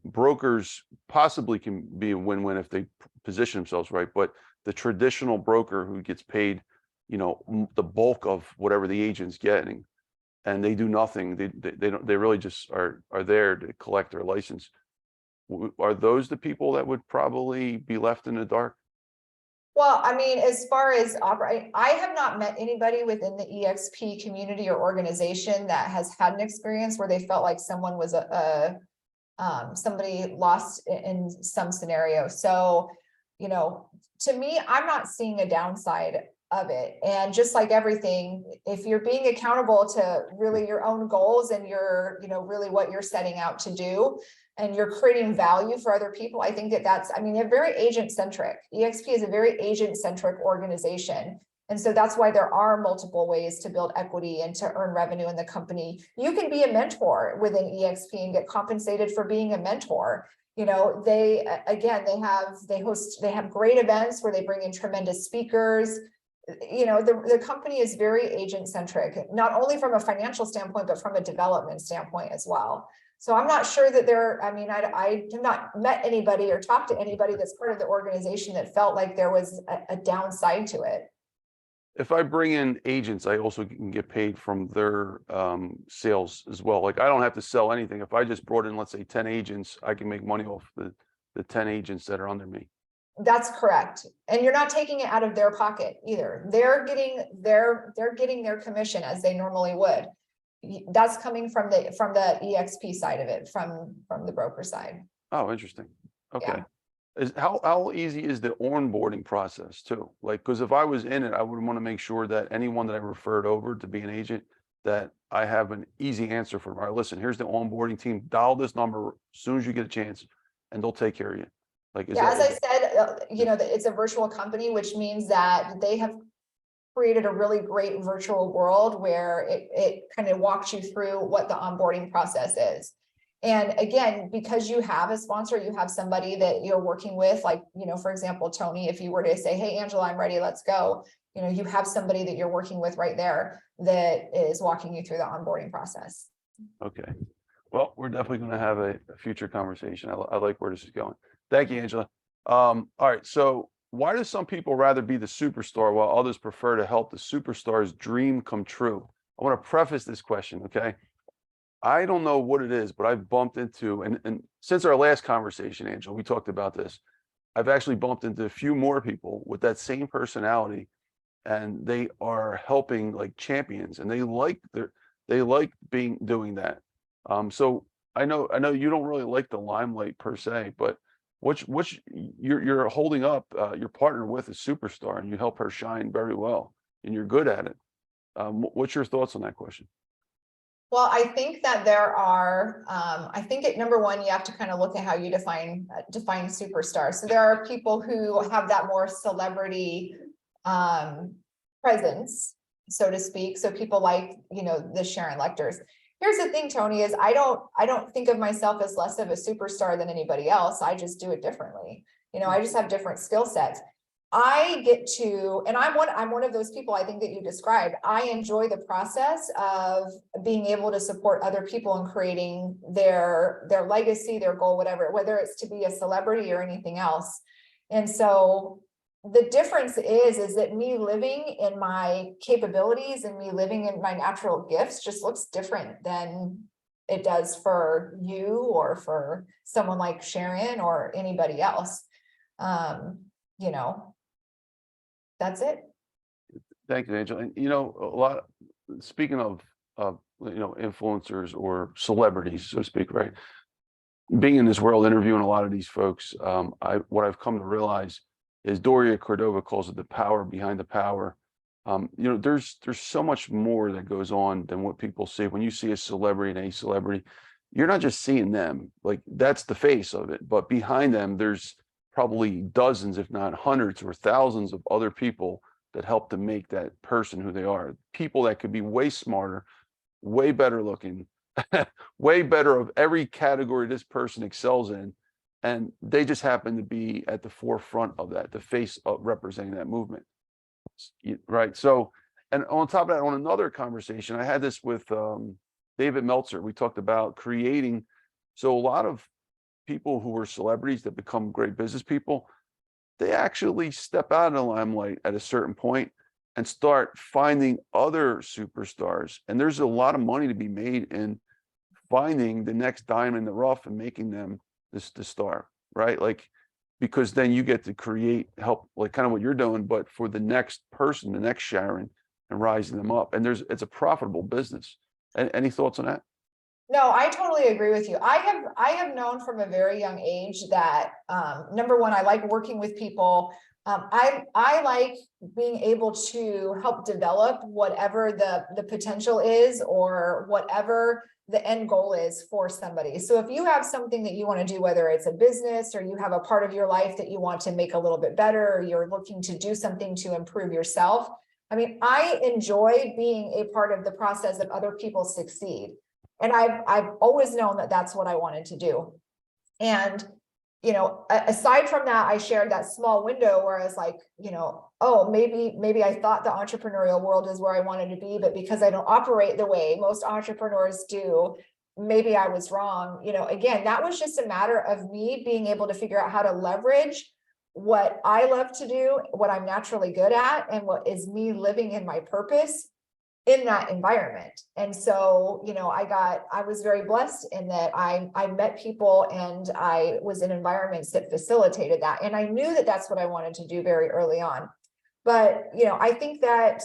Speaker 1: Brokers possibly can be a win-win if they position themselves right, but the traditional broker who gets paid, the bulk of whatever the agent's getting, and they do nothing. They really just are there to collect their license. Are those the people that would probably be left in the dark?
Speaker 2: Well, I mean, as far as operate, I have not met anybody within the EXP community or organization that has had an experience where they felt like someone was somebody lost in some scenario. So, you know, to me, I'm not seeing a downside of it. And just like everything, if you're being accountable to really your own goals and your, you know, really what you're setting out to do, and you're creating value for other people, I think that that's, I mean, they're very agent centric. EXP is a very agent centric organization. And so that's why there are multiple ways to build equity and to earn revenue in the company. You can be a mentor within EXP and get compensated for being a mentor. You know, they, again, they have great events where they bring in tremendous speakers. You know, the company is very agent centric, not only from a financial standpoint, but from a development standpoint as well. So I'm not sure that I mean, I have not met anybody or talked to anybody that's part of the organization that felt like there was a downside to it.
Speaker 1: If I bring in agents, I also can get paid from their sales as well. Like I don't have to sell anything. If I just brought in, let's say 10 agents, I can make money off the 10 agents that are under me.
Speaker 2: That's correct. And you're not taking it out of their pocket either. They're getting their commission as they normally would. That's coming from the EXP side of it, from the broker side.
Speaker 1: Oh, interesting. Okay.
Speaker 2: Yeah.
Speaker 1: How easy is the onboarding process too? Like, because if I was in it, I would want to make sure that anyone that I referred over to be an agent, that I have an easy answer for them. All right, listen, here's the onboarding team. Dial this number as soon as you get a chance, and they'll take care of you. Like,
Speaker 2: Yeah, as I said, you know, it's a virtual company, which means that they have created a really great virtual world where it kind of walks you through what the onboarding process is. And again, because you have a sponsor, you have somebody that you're working with, like, you know, for example, Tony, if you were to say, hey, Angela, I'm ready, let's go. You know, you have somebody that you're working with right there that is walking you through the onboarding process.
Speaker 1: Okay. Well, we're definitely going to have a future conversation. I like where this is going. Thank you, Angela. All right. So why do some people rather be the superstar while others prefer to help the superstar's dream come true? I want to preface this question, okay? I don't know what it is, but I've bumped into, and since our last conversation, Angela, we talked about this. I've actually bumped into a few more people with that same personality, and they are helping like champions, and they like doing that. So I know you don't really like the limelight per se, but you're holding up your partner with a superstar, and you help her shine very well, and you're good at it. What's your thoughts on that question?
Speaker 2: Well, I think that there are, I think at number one, you have to kind of look at how you define superstar. So there are people who have that more celebrity presence, so to speak. So people like, you know, the Sharon Lechters. Here's the thing, Tony, is I don't think of myself as less of a superstar than anybody else. I just do it differently. You know, I just have different skill sets. I get to, and I'm one of those people I think that you described. I enjoy the process of being able to support other people in creating their legacy, their goal, whatever, whether it's to be a celebrity or anything else. And so the difference is that me living in my capabilities and me living in my natural gifts just looks different than it does for you or for someone like Sharon or anybody else. You know, that's it.
Speaker 1: Thank you, Angela. And you know, speaking of you know, influencers or celebrities, so to speak, right? Being in this world, interviewing a lot of these folks, what I've come to realize is Doria Cordova calls it the power behind the power. You know, there's so much more that goes on than what people see. When you see a celebrity and a celebrity, you're not just seeing them, like that's the face of it, but behind them, there's probably dozens, if not hundreds or thousands of other people that help to make that person who they are. People that could be way smarter, way better looking, way better of every category this person excels in. And they just happen to be at the forefront of that, the face of representing that movement. Right. So, and on top of that, on another conversation, I had this with David Meltzer. We talked about creating. So a lot of people who are celebrities that become great business people, they actually step out of the limelight at a certain point and start finding other superstars. And there's a lot of money to be made in finding the next diamond in the rough and making them the star, right? Like, because then you get to help, like kind of what you're doing, but for the next person, the next Sharon, and rising them up. And it's a profitable business. Any thoughts on that?
Speaker 2: No, I totally agree with you. I have known from a very young age that number one, I like working with people. I like being able to help develop whatever the potential is or whatever the end goal is for somebody. So if you have something that you want to do, whether it's a business or you have a part of your life that you want to make a little bit better, or you're looking to do something to improve yourself. I mean, I enjoy being a part of the process of other people succeed. And I've always known that that's what I wanted to do. And, you know, aside from that, I shared that small window where I was like, you know, oh, maybe I thought the entrepreneurial world is where I wanted to be, but because I don't operate the way most entrepreneurs do, maybe I was wrong. You know, again, that was just a matter of me being able to figure out how to leverage what I love to do, what I'm naturally good at, and what is me living in my purpose in that environment. And so, you know, I was very blessed in that I met people and I was in environments that facilitated that. And I knew that that's what I wanted to do very early on. But, you know, I think that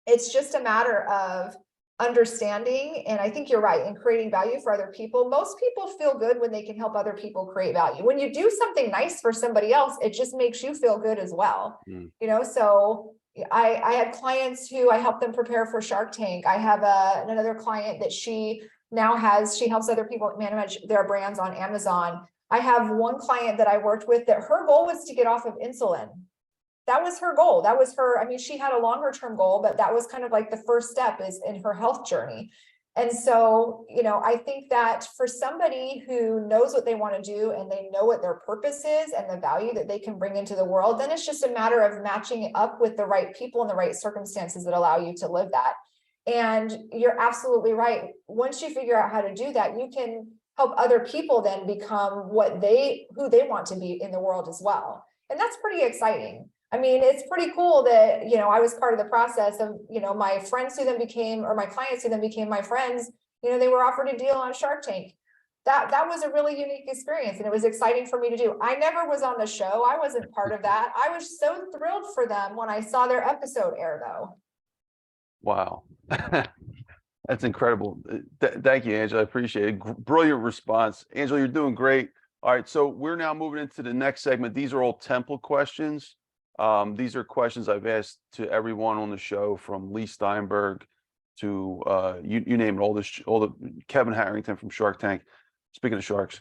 Speaker 2: it's just a matter of understanding. And I think you're right in creating value for other people. Most people feel good when they can help other people create value. When you do something nice for somebody else, it just makes you feel good as well. You know, so I had clients who I helped them prepare for Shark Tank. I have another client that she helps other people manage their brands on Amazon. I have one client that I worked with that her goal was to get off of insulin. That was her goal. That was her, I mean, she had a longer term goal, but that was kind of like the first step is in her health journey. And so, you know, I think that for somebody who knows what they want to do and they know what their purpose is and the value that they can bring into the world, then it's just a matter of matching it up with the right people and the right circumstances that allow you to live that. And you're absolutely right. Once you figure out how to do that, you can help other people then become who they want to be in the world as well. And that's pretty exciting. I mean, it's pretty cool that, you know, I was part of the process of, you know, my friends who then became, or my clients who then became my friends, you know, they were offered a deal on Shark Tank. That was a really unique experience and it was exciting for me to do. I never was on the show. I wasn't part of that. I was so thrilled for them when I saw their episode air though.
Speaker 1: Wow. That's incredible. Thank you, Angela. I appreciate it. Brilliant response. Angela, you're doing great. All right. So we're now moving into the next segment. These are all template questions. These are questions I've asked to everyone on the show, from Lee Steinberg to you name it, all the Kevin Harrington from Shark Tank. Speaking of sharks,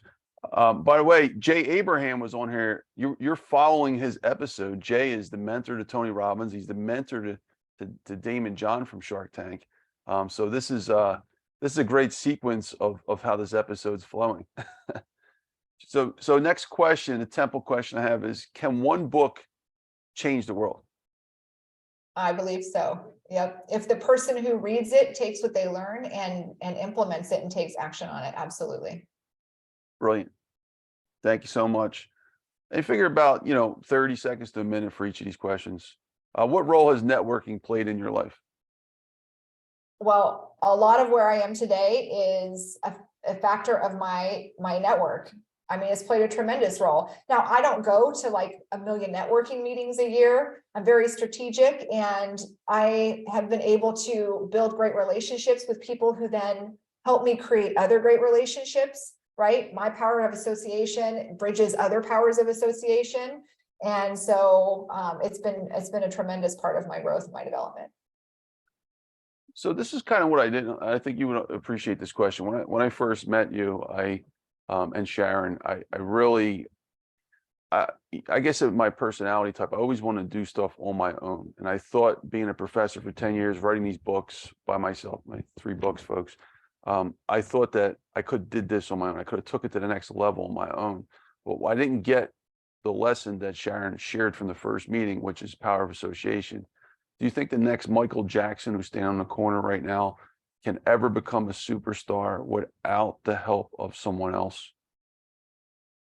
Speaker 1: by the way, Jay Abraham was on here. You're following his episode. Jay is the mentor to Tony Robbins. He's the mentor to Damon John from Shark Tank. So this is a great sequence of how this episode's flowing. So next question, the template question I have is: can one book change the world?
Speaker 2: I believe so. Yep. If the person who reads it takes what they learn and implements it and takes action on it, absolutely.
Speaker 1: Brilliant. Thank you so much. And figure about, 30 seconds to a minute for each of these questions. What role has networking played in your life?
Speaker 2: Well, a lot of where I am today is a factor of my network. I mean, it's played a tremendous role. Now, I don't go to like a million networking meetings a year. I'm very strategic, and I have been able to build great relationships with people who then help me create other great relationships, right? My power of association bridges other powers of association. And so it's been a tremendous part of my growth and my development.
Speaker 1: So this is kind of what I did. I think you would appreciate this question. When I first met you, and Sharon, I guess of my personality type, I always want to do stuff on my own. And I thought, being a professor for 10 years, writing these books by myself, my 3 books, folks, I thought that I did this on my own. I could have took it to the next level on my own. But I didn't get the lesson that Sharon shared from the first meeting, which is power of association. Do you think the next Michael Jackson, who's standing on the corner right now, can ever become a superstar without the help of someone else?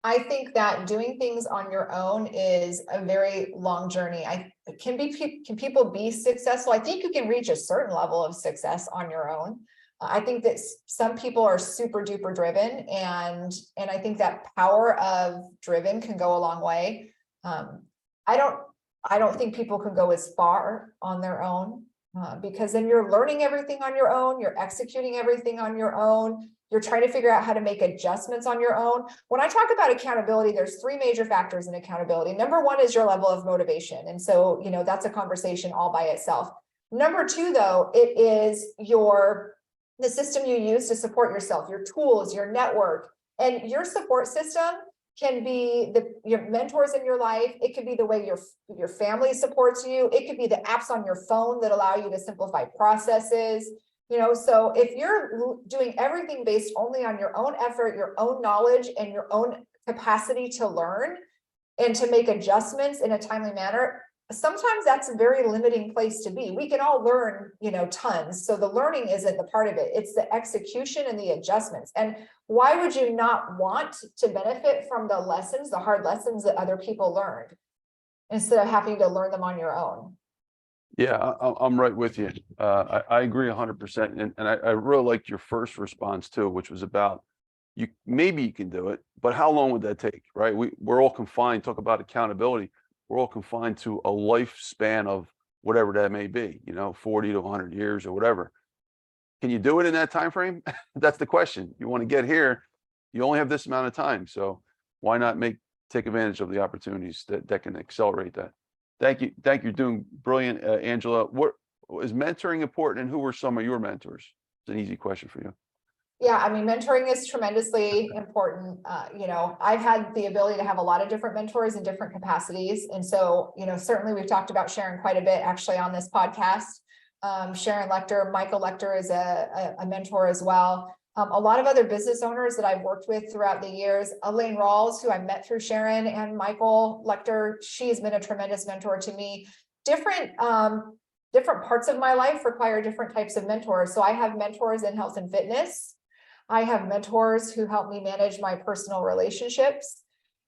Speaker 2: I think that doing things on your own is a very long journey. Can people be successful? I think you can reach a certain level of success on your own. I think that some people are super duper driven, and I think that power of driven can go a long way. I don't think people can go as far on their own, because then you're learning everything on your own, you're executing everything on your own, you're trying to figure out how to make adjustments on your own. When I talk about accountability, there's three major factors in accountability. Number one is your level of motivation. And so, that's a conversation all by itself. Number two, though, it is the system you use to support yourself, your tools, your network, and your support system can be your mentors in your life. It could be the way your family supports you. It could be the apps on your phone that allow you to simplify processes. So if you're doing everything based only on your own effort, your own knowledge, and your own capacity to learn and to make adjustments in a timely manner, sometimes that's a very limiting place to be. We can all learn, tons. So the learning isn't the part of it. It's the execution and the adjustments. And why would you not want to benefit from the lessons, the hard lessons that other people learned, instead of having to learn them on your own?
Speaker 1: Yeah, I'm right with you. I agree 100%. And I really liked your first response too, which was about maybe you can do it, but how long would that take, right? We're all confined, talk about accountability. We're all confined to a lifespan of whatever that may be, 40 to 100 years or whatever. Can you do it in that time frame? That's the question. You want to get here, you only have this amount of time. So why not take advantage of the opportunities that can accelerate that? Thank you. You're doing brilliant, Angela. What is mentoring important, and who were some of your mentors? It's an easy question for you.
Speaker 2: Yeah, I mean, mentoring is tremendously important. I've had the ability to have a lot of different mentors in different capacities. And so, certainly we've talked about Sharon quite a bit actually on this podcast. Sharon Lechter, Michael Lechter is a mentor as well. A lot of other business owners that I've worked with throughout the years, Elaine Rawls, who I met through Sharon, and Michael Lechter, she's been a tremendous mentor to me. Different parts of my life require different types of mentors. So I have mentors in health and fitness. I have mentors who help me manage my personal relationships.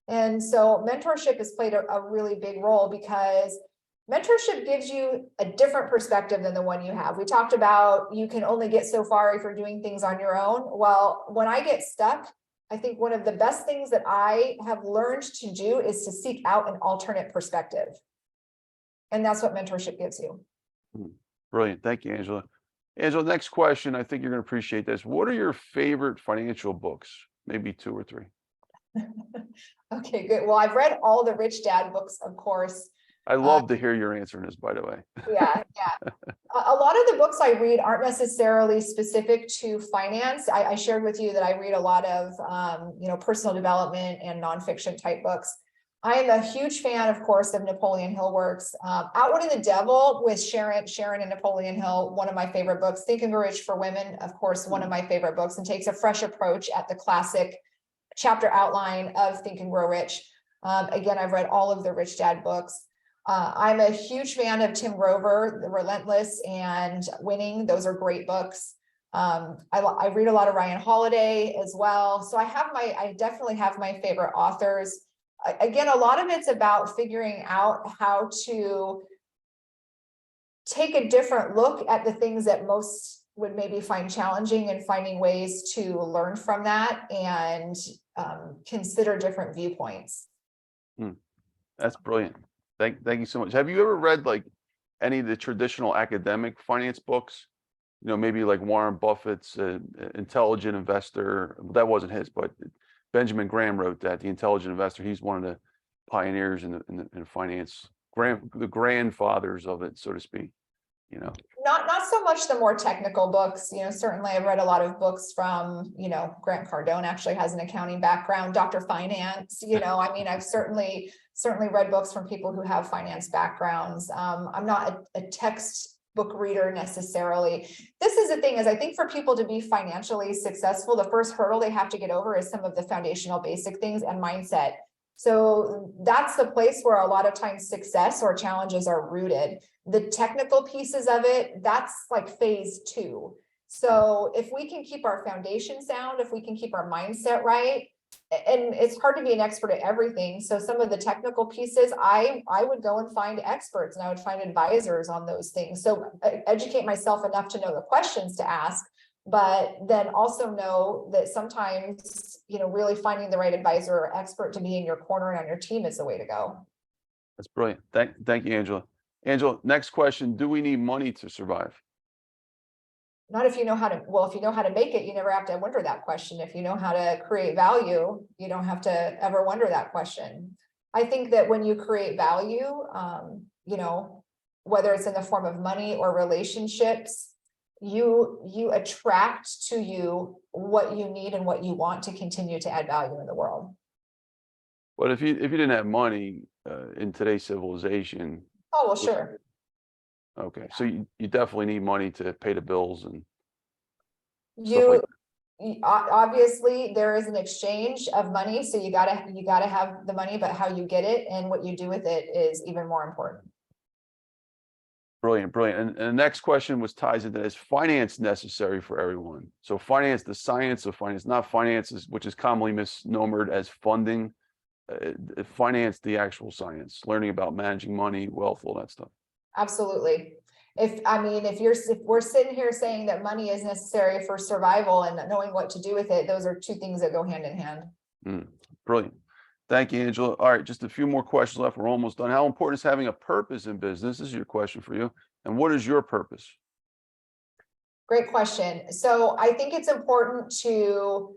Speaker 2: And so mentorship has played a really big role, because mentorship gives you a different perspective than the one you have. We talked about you can only get so far if you're doing things on your own. Well, when I get stuck, I think one of the best things that I have learned to do is to seek out an alternate perspective. And that's what mentorship gives you.
Speaker 1: Brilliant. Thank you, Angela. Angela, next question. I think you're going to appreciate this. What are your favorite financial books? Maybe 2 or 3.
Speaker 2: Okay, good. Well, I've read all the Rich Dad books, of course.
Speaker 1: I love to hear your answer in this, by the way.
Speaker 2: Yeah. A lot of the books I read aren't necessarily specific to finance. I shared with you that I read a lot of, personal development and nonfiction type books. I am a huge fan, of course, of Napoleon Hill works. Outwitting the Devil with Sharon and Napoleon Hill, one of my favorite books. Think and Grow Rich for Women, of course, one of my favorite books, and takes a fresh approach at the classic chapter outline of Think and Grow Rich. Again, I've read all of the Rich Dad books. I'm a huge fan of Tim Grover, The Relentless and Winning. Those are great books. I read a lot of Ryan Holiday as well. So I definitely have my favorite authors. Again, a lot of it's about figuring out how to take a different look at the things that most would maybe find challenging, and finding ways to learn from that and consider different viewpoints.
Speaker 1: That's brilliant. Thank you so much. Have you ever read like any of the traditional academic finance books? Maybe like Warren Buffett's Intelligent Investor. That wasn't his, but Benjamin Graham wrote that, The Intelligent Investor. He's one of the pioneers in finance, the grandfathers of it, so to speak.
Speaker 2: Not so much the more technical books. Certainly I've read a lot of books from, Grant Cardone actually has an accounting background, Dr. Finance. I've certainly read books from people who have finance backgrounds. I'm not a textbook reader necessarily. This is the thing, is I think for people to be financially successful, the first hurdle they have to get over is some of the foundational basic things and mindset. So that's the place where a lot of times success or challenges are rooted. The technical pieces of it, that's like phase 2. So if we can keep our foundation sound, if we can keep our mindset right, and it's hard to be an expert at everything. So some of the technical pieces, I would go and find experts, and I would find advisors on those things. So educate myself enough to know the questions to ask, but then also know that sometimes, really finding the right advisor or expert to be in your corner and on your team is the way to go.
Speaker 1: That's brilliant. Thank you, Angela. Angela, next question. Do we need money to survive?
Speaker 2: Not if you know how to, well, if you know how to make it, you never have to wonder that question. If you know how to create value, you don't have to ever wonder that question. I think that when you create value, whether it's in the form of money or relationships, you attract to you what you need and what you want to continue to add value in the world.
Speaker 1: But if you didn't have money in today's civilization.
Speaker 2: Oh, well, sure.
Speaker 1: Okay, so you definitely need money to pay the bills and
Speaker 2: obviously there is an exchange of money, so you gotta have the money, but how you get it and what you do with it is even more important.
Speaker 1: Brilliant. And the next question ties into this: finance necessary for everyone? So finance, the science of finance, not finances, which is commonly misnomered as funding. Finance, the actual science, learning about managing money, wealth, all that stuff.
Speaker 2: Absolutely. If we're sitting here saying that money is necessary for survival and knowing what to do with it, those are two things that go hand in hand.
Speaker 1: Brilliant. Thank you, Angela. All right, just a few more questions left. We're almost done. How important is having a purpose in business? This is your question for you. And what is your purpose?
Speaker 2: Great question. So I think it's important to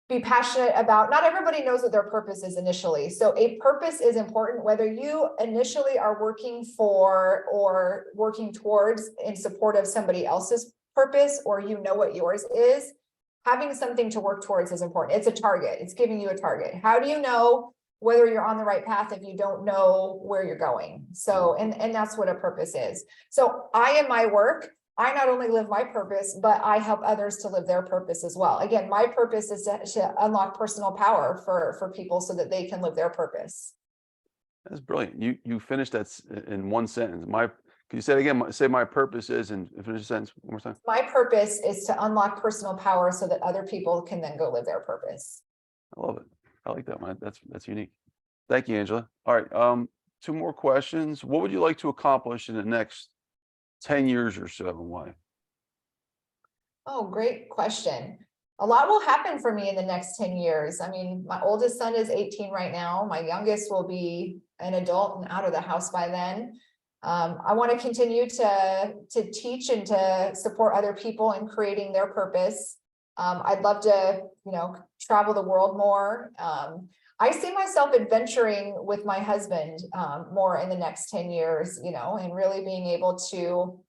Speaker 2: be passionate about, not everybody knows what their purpose is initially. So a purpose is important, whether you initially are working for or working towards in support of somebody else's purpose, or what yours is. Having something to work towards is important. It's a target. It's giving you a target. How do you know whether you're on the right path if you don't know where you're going? So, and that's what a purpose is. So in my work, I not only live my purpose, but I help others to live their purpose as well. Again, my purpose is to unlock personal power for people so that they can live their purpose.
Speaker 1: That's brilliant. You finished that in one sentence. Can you say it again? Say my purpose is, and finish the sentence one more time.
Speaker 2: My purpose is to unlock personal power so that other people can then go live their purpose.
Speaker 1: I love it. I like that, man. That's unique. Thank you, Angela. All right. Two more questions. What would you like to accomplish in the next 10 years or so, and why?
Speaker 2: Oh, great question. A lot will happen for me in the next 10 years. I mean, my oldest son is 18 right now. My youngest will be an adult and out of the house by then. I want to continue to teach and to support other people in creating their purpose. I'd love to, travel the world more. I see myself adventuring with my husband more in the next 10 years, and really being able to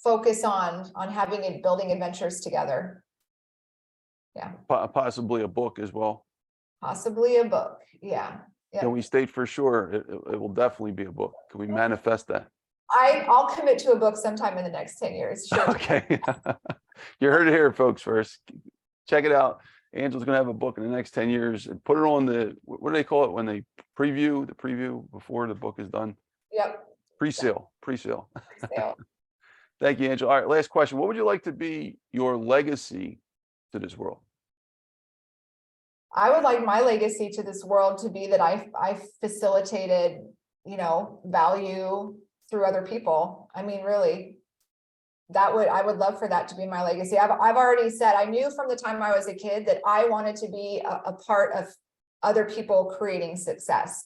Speaker 2: focus on having and building adventures together. Yeah.
Speaker 1: Possibly a book as well.
Speaker 2: Possibly a book. Yeah.
Speaker 1: Can we state for sure it will definitely be a book? Can we manifest that?
Speaker 2: I'll commit to a book sometime in the next 10 years. Sure.
Speaker 1: Okay. You heard it here, folks. First, check it out. Angela's going to have a book in the next 10 years and put it on what do they call it when they preview before the book is done?
Speaker 2: Yep.
Speaker 1: Pre-sale. Thank you, Angela. All right, last question. What would you like to be your legacy to this world?
Speaker 2: I would like my legacy to this world to be that I facilitated, value through other people. I mean, really, I would love for that to be my legacy. I've already said, I knew from the time I was a kid that I wanted to be a part of other people creating success.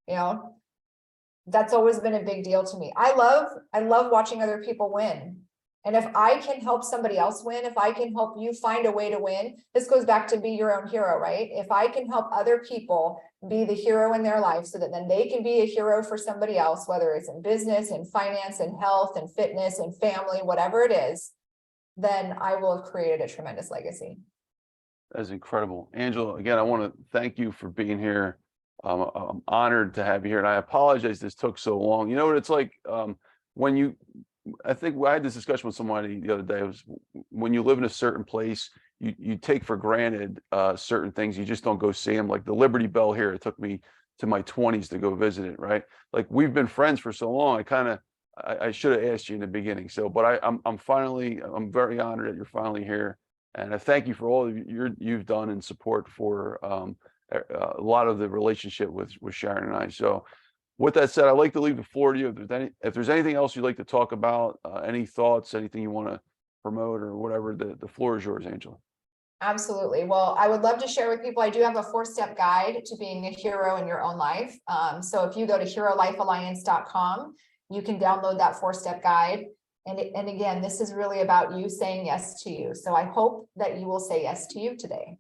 Speaker 2: That's always been a big deal to me. I love watching other people win. And if I can help somebody else win, if I can help you find a way to win, this goes back to be your own hero, right? If I can help other people be the hero in their life so that then they can be a hero for somebody else, whether it's in business, in finance, in health, and fitness, and family, whatever it is, then I will have created a tremendous legacy.
Speaker 1: That's incredible. Angela, again, I want to thank you for being here. I'm honored to have you here. And I apologize this took so long. You know what it's like I think I had this discussion with somebody the other day. It was when you live in a certain place, you take for granted certain things. You just don't go see them. Like the Liberty Bell here, it took me to my 20s to go visit it, right? Like we've been friends for so long. I should have asked you in the beginning. So, but I'm very honored that you're finally here. And I thank you for all you've done in support for a lot of the relationship with Sharon and I. So with that said, I'd like to leave the floor to you. If there's anything else you'd like to talk about, any thoughts, anything you want to promote or whatever, the floor is yours, Angela.
Speaker 2: Absolutely. Well, I would love to share with people, I do have a 4-step guide to being a hero in your own life. So if you go to herolifealliance.com, you can download that 4-step guide. And again, this is really about you saying yes to you. So I hope that you will say yes to you today.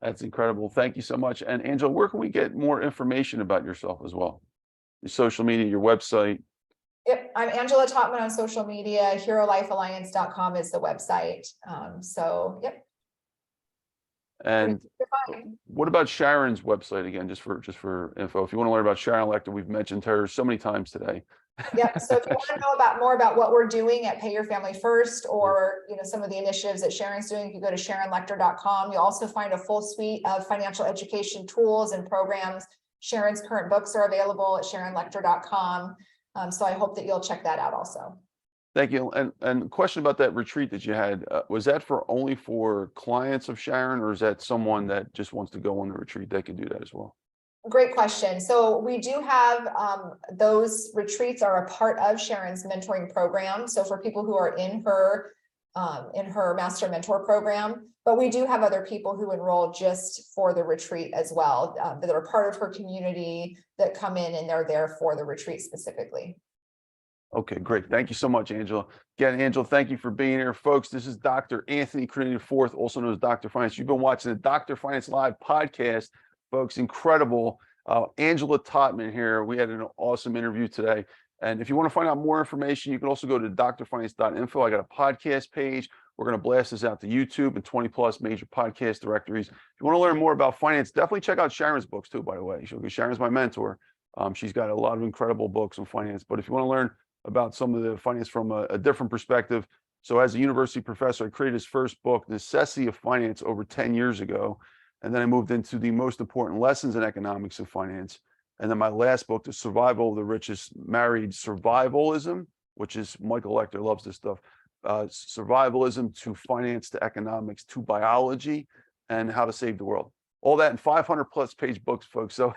Speaker 1: That's incredible. Thank you so much. And Angela, where can we get more information about yourself as well? Your social media, your website.
Speaker 2: Yep, I'm Angela Totman on social media. herolifealliance.com is the website. So yep.
Speaker 1: And what about Sharon's website again, just for info? If you want to learn about Sharon Lechter, we've mentioned her so many times today.
Speaker 2: Yeah. So if you want to know more about what we're doing at Pay Your Family First, or some of the initiatives that Sharon's doing, you can go to SharonLechter.com. You'll also find a full suite of financial education tools and programs. Sharon's current books are available at SharonLechter.com. So I hope that you'll check that out also.
Speaker 1: Thank you. And question about that retreat that you had, was that only for clients of Sharon, or is that someone that just wants to go on the retreat, they can do that as well?
Speaker 2: Great question. So we do have those retreats are a part of Sharon's mentoring program. So for people who are in her master mentor program, but we do have other people who enroll just for the retreat as well, that are part of her community, that come in and they're there for the retreat specifically.
Speaker 1: Okay, great. Thank you so much, Angela. Again, Angela, thank you for being here. Folks, this is Dr. Anthony Criniti IV, also known as Dr. Finance. You've been watching the Dr. Finance Live podcast. Folks, incredible. Angela Totman here. We had an awesome interview today. And if you want to find out more information, you can also go to drfinance.info. I got a podcast page. We're going to blast this out to YouTube and 20+ major podcast directories. If you want to learn more about finance, definitely check out Sharon's books too, by the way. Sharon's my mentor. She's got a lot of incredible books on finance. But if you want to learn about some of the finance from a different perspective. So as a university professor, I created his first book, Necessity of Finance, over 10 years ago. And then I moved into the most important lessons in economics and finance. And then my last book, The Survival of the Richest, married survivalism, which is Michael Lechter loves this stuff, survivalism to finance to economics to biology and how to save the world. All that in 500+ page books, folks. So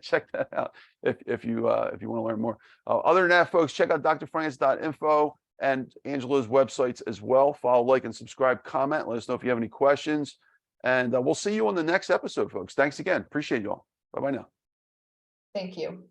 Speaker 1: check that out if you want to learn more. Other than that, folks, check out drfinance.info and Angela's websites as well. Follow, like, and subscribe, comment. Let us know if you have any questions. And we'll see you on the next episode, folks. Thanks again. Appreciate you all. Bye-bye now.
Speaker 2: Thank you.